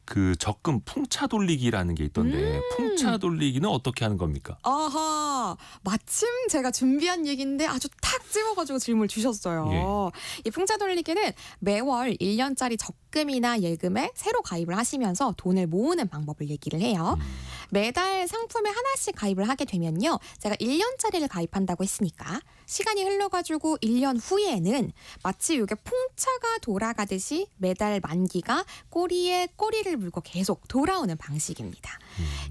그 적금 풍차 돌리기라는 게 있던데 풍차 돌리기는 어떻게 하는 겁니까? 아하, 마침 제가 준비한 얘기인데 아주 탁 집어가지고 질문을 주셨어요. 이 풍차 돌리기는 매월 1년짜리 적금이나 예금에 새로 가입을 하시면서 돈을 모으는 방법을 얘기를 해요. 매달 상품에 하나씩 가입을 하게 되면요. 제가 1년짜리를 가입한다고 했으니까 시간이 흘러가지고 1년 후에는 마치 이게 풍차가 돌아가듯이 매달 만기가 꼬리에 꼬리를 물고 계속 돌아오는 방식입니다.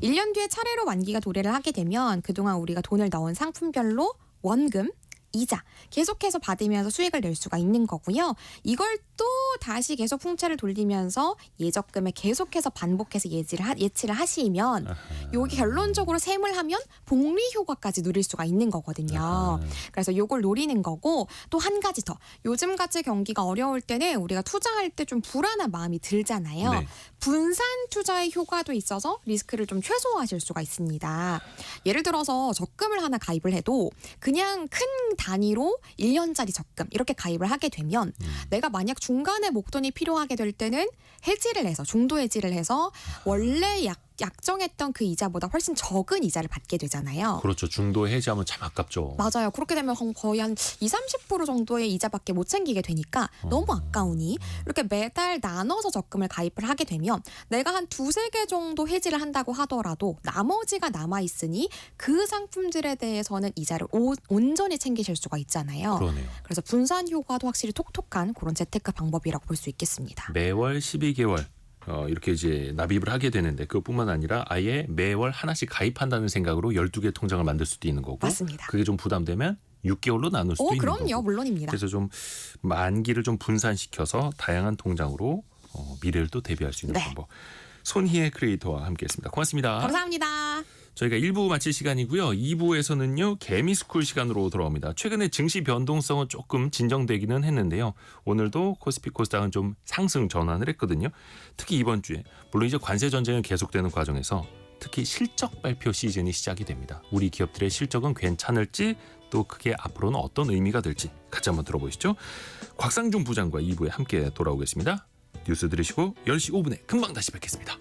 1년 뒤에 차례로 만기가 도래를 하게 되면 그동안 우리가 돈을 넣은 상품별로 원금, 이자 계속해서 받으면서 수익을 낼 수가 있는 거고요. 이걸 또 다시 계속 풍차를 돌리면서 예적금에 계속해서 반복해서 예치를 하시면 요게 결론적으로 셈을 하면 복리 효과까지 누릴 수가 있는 거거든요. 그래서 요걸 노리는 거고 또 한 가지 더. 요즘같이 경기가 어려울 때는 우리가 투자할 때 좀 불안한 마음이 들잖아요. 네. 분산 투자의 효과도 있어서 리스크를 좀 최소화하실 수가 있습니다. 예를 들어서 적금을 하나 가입을 해도 그냥 큰 단위로 1년짜리 적금 이렇게 가입을 하게 되면 내가 만약 중간에 목돈이 필요하게 될 때는 해지를 해서 중도 해지를 해서 원래 약정했던 그 이자보다 훨씬 적은 이자를 받게 되잖아요. 그렇죠. 중도 해지하면 참 아깝죠. 맞아요. 그렇게 되면 거의 한 20-30% 정도의 이자밖에 못 챙기게 되니까 너무 아까우니 이렇게 매달 나눠서 적금을 가입을 하게 되면 내가 한 2-3개 정도 해지를 한다고 하더라도 나머지가 남아있으니 그 상품들에 대해서는 이자를 온전히 챙기실 수가 있잖아요. 그러네요. 그래서 분산 효과도 확실히 톡톡한 그런 재테크 방법이라고 볼 수 있겠습니다. 매월 12개월 이렇게 이제 납입을 하게 되는데 그것뿐만 아니라 아예 매월 하나씩 가입한다는 생각으로 12개 통장을 만들 수도 있는 거고 맞습니다. 그게 좀 부담되면 6개월로 나눌 수도 있는 그럼요. 거고. 물론입니다. 그래서 좀 만기를 좀 분산시켜서 다양한 통장으로 미래를 또 대비할 수 있는 네. 방법. 손희애 크리에이터와 함께했습니다. 고맙습니다. 감사합니다. 저희가 1부 마칠 시간이고요. 2부에서는요. 개미스쿨 시간으로 돌아옵니다. 최근에 증시 변동성은 조금 진정되기는 했는데요. 오늘도 코스피 코스닥은 좀 상승 전환을 했거든요. 특히 이번 주에 물론 이제 관세 전쟁이 계속되는 과정에서 특히 실적 발표 시즌이 시작이 됩니다. 우리 기업들의 실적은 괜찮을지 또 그게 앞으로는 어떤 의미가 될지 같이 한번 들어보시죠. 곽상중 부장과 2부에 함께 돌아오겠습니다. 뉴스 들으시고 10시 5분에 금방 다시 뵙겠습니다.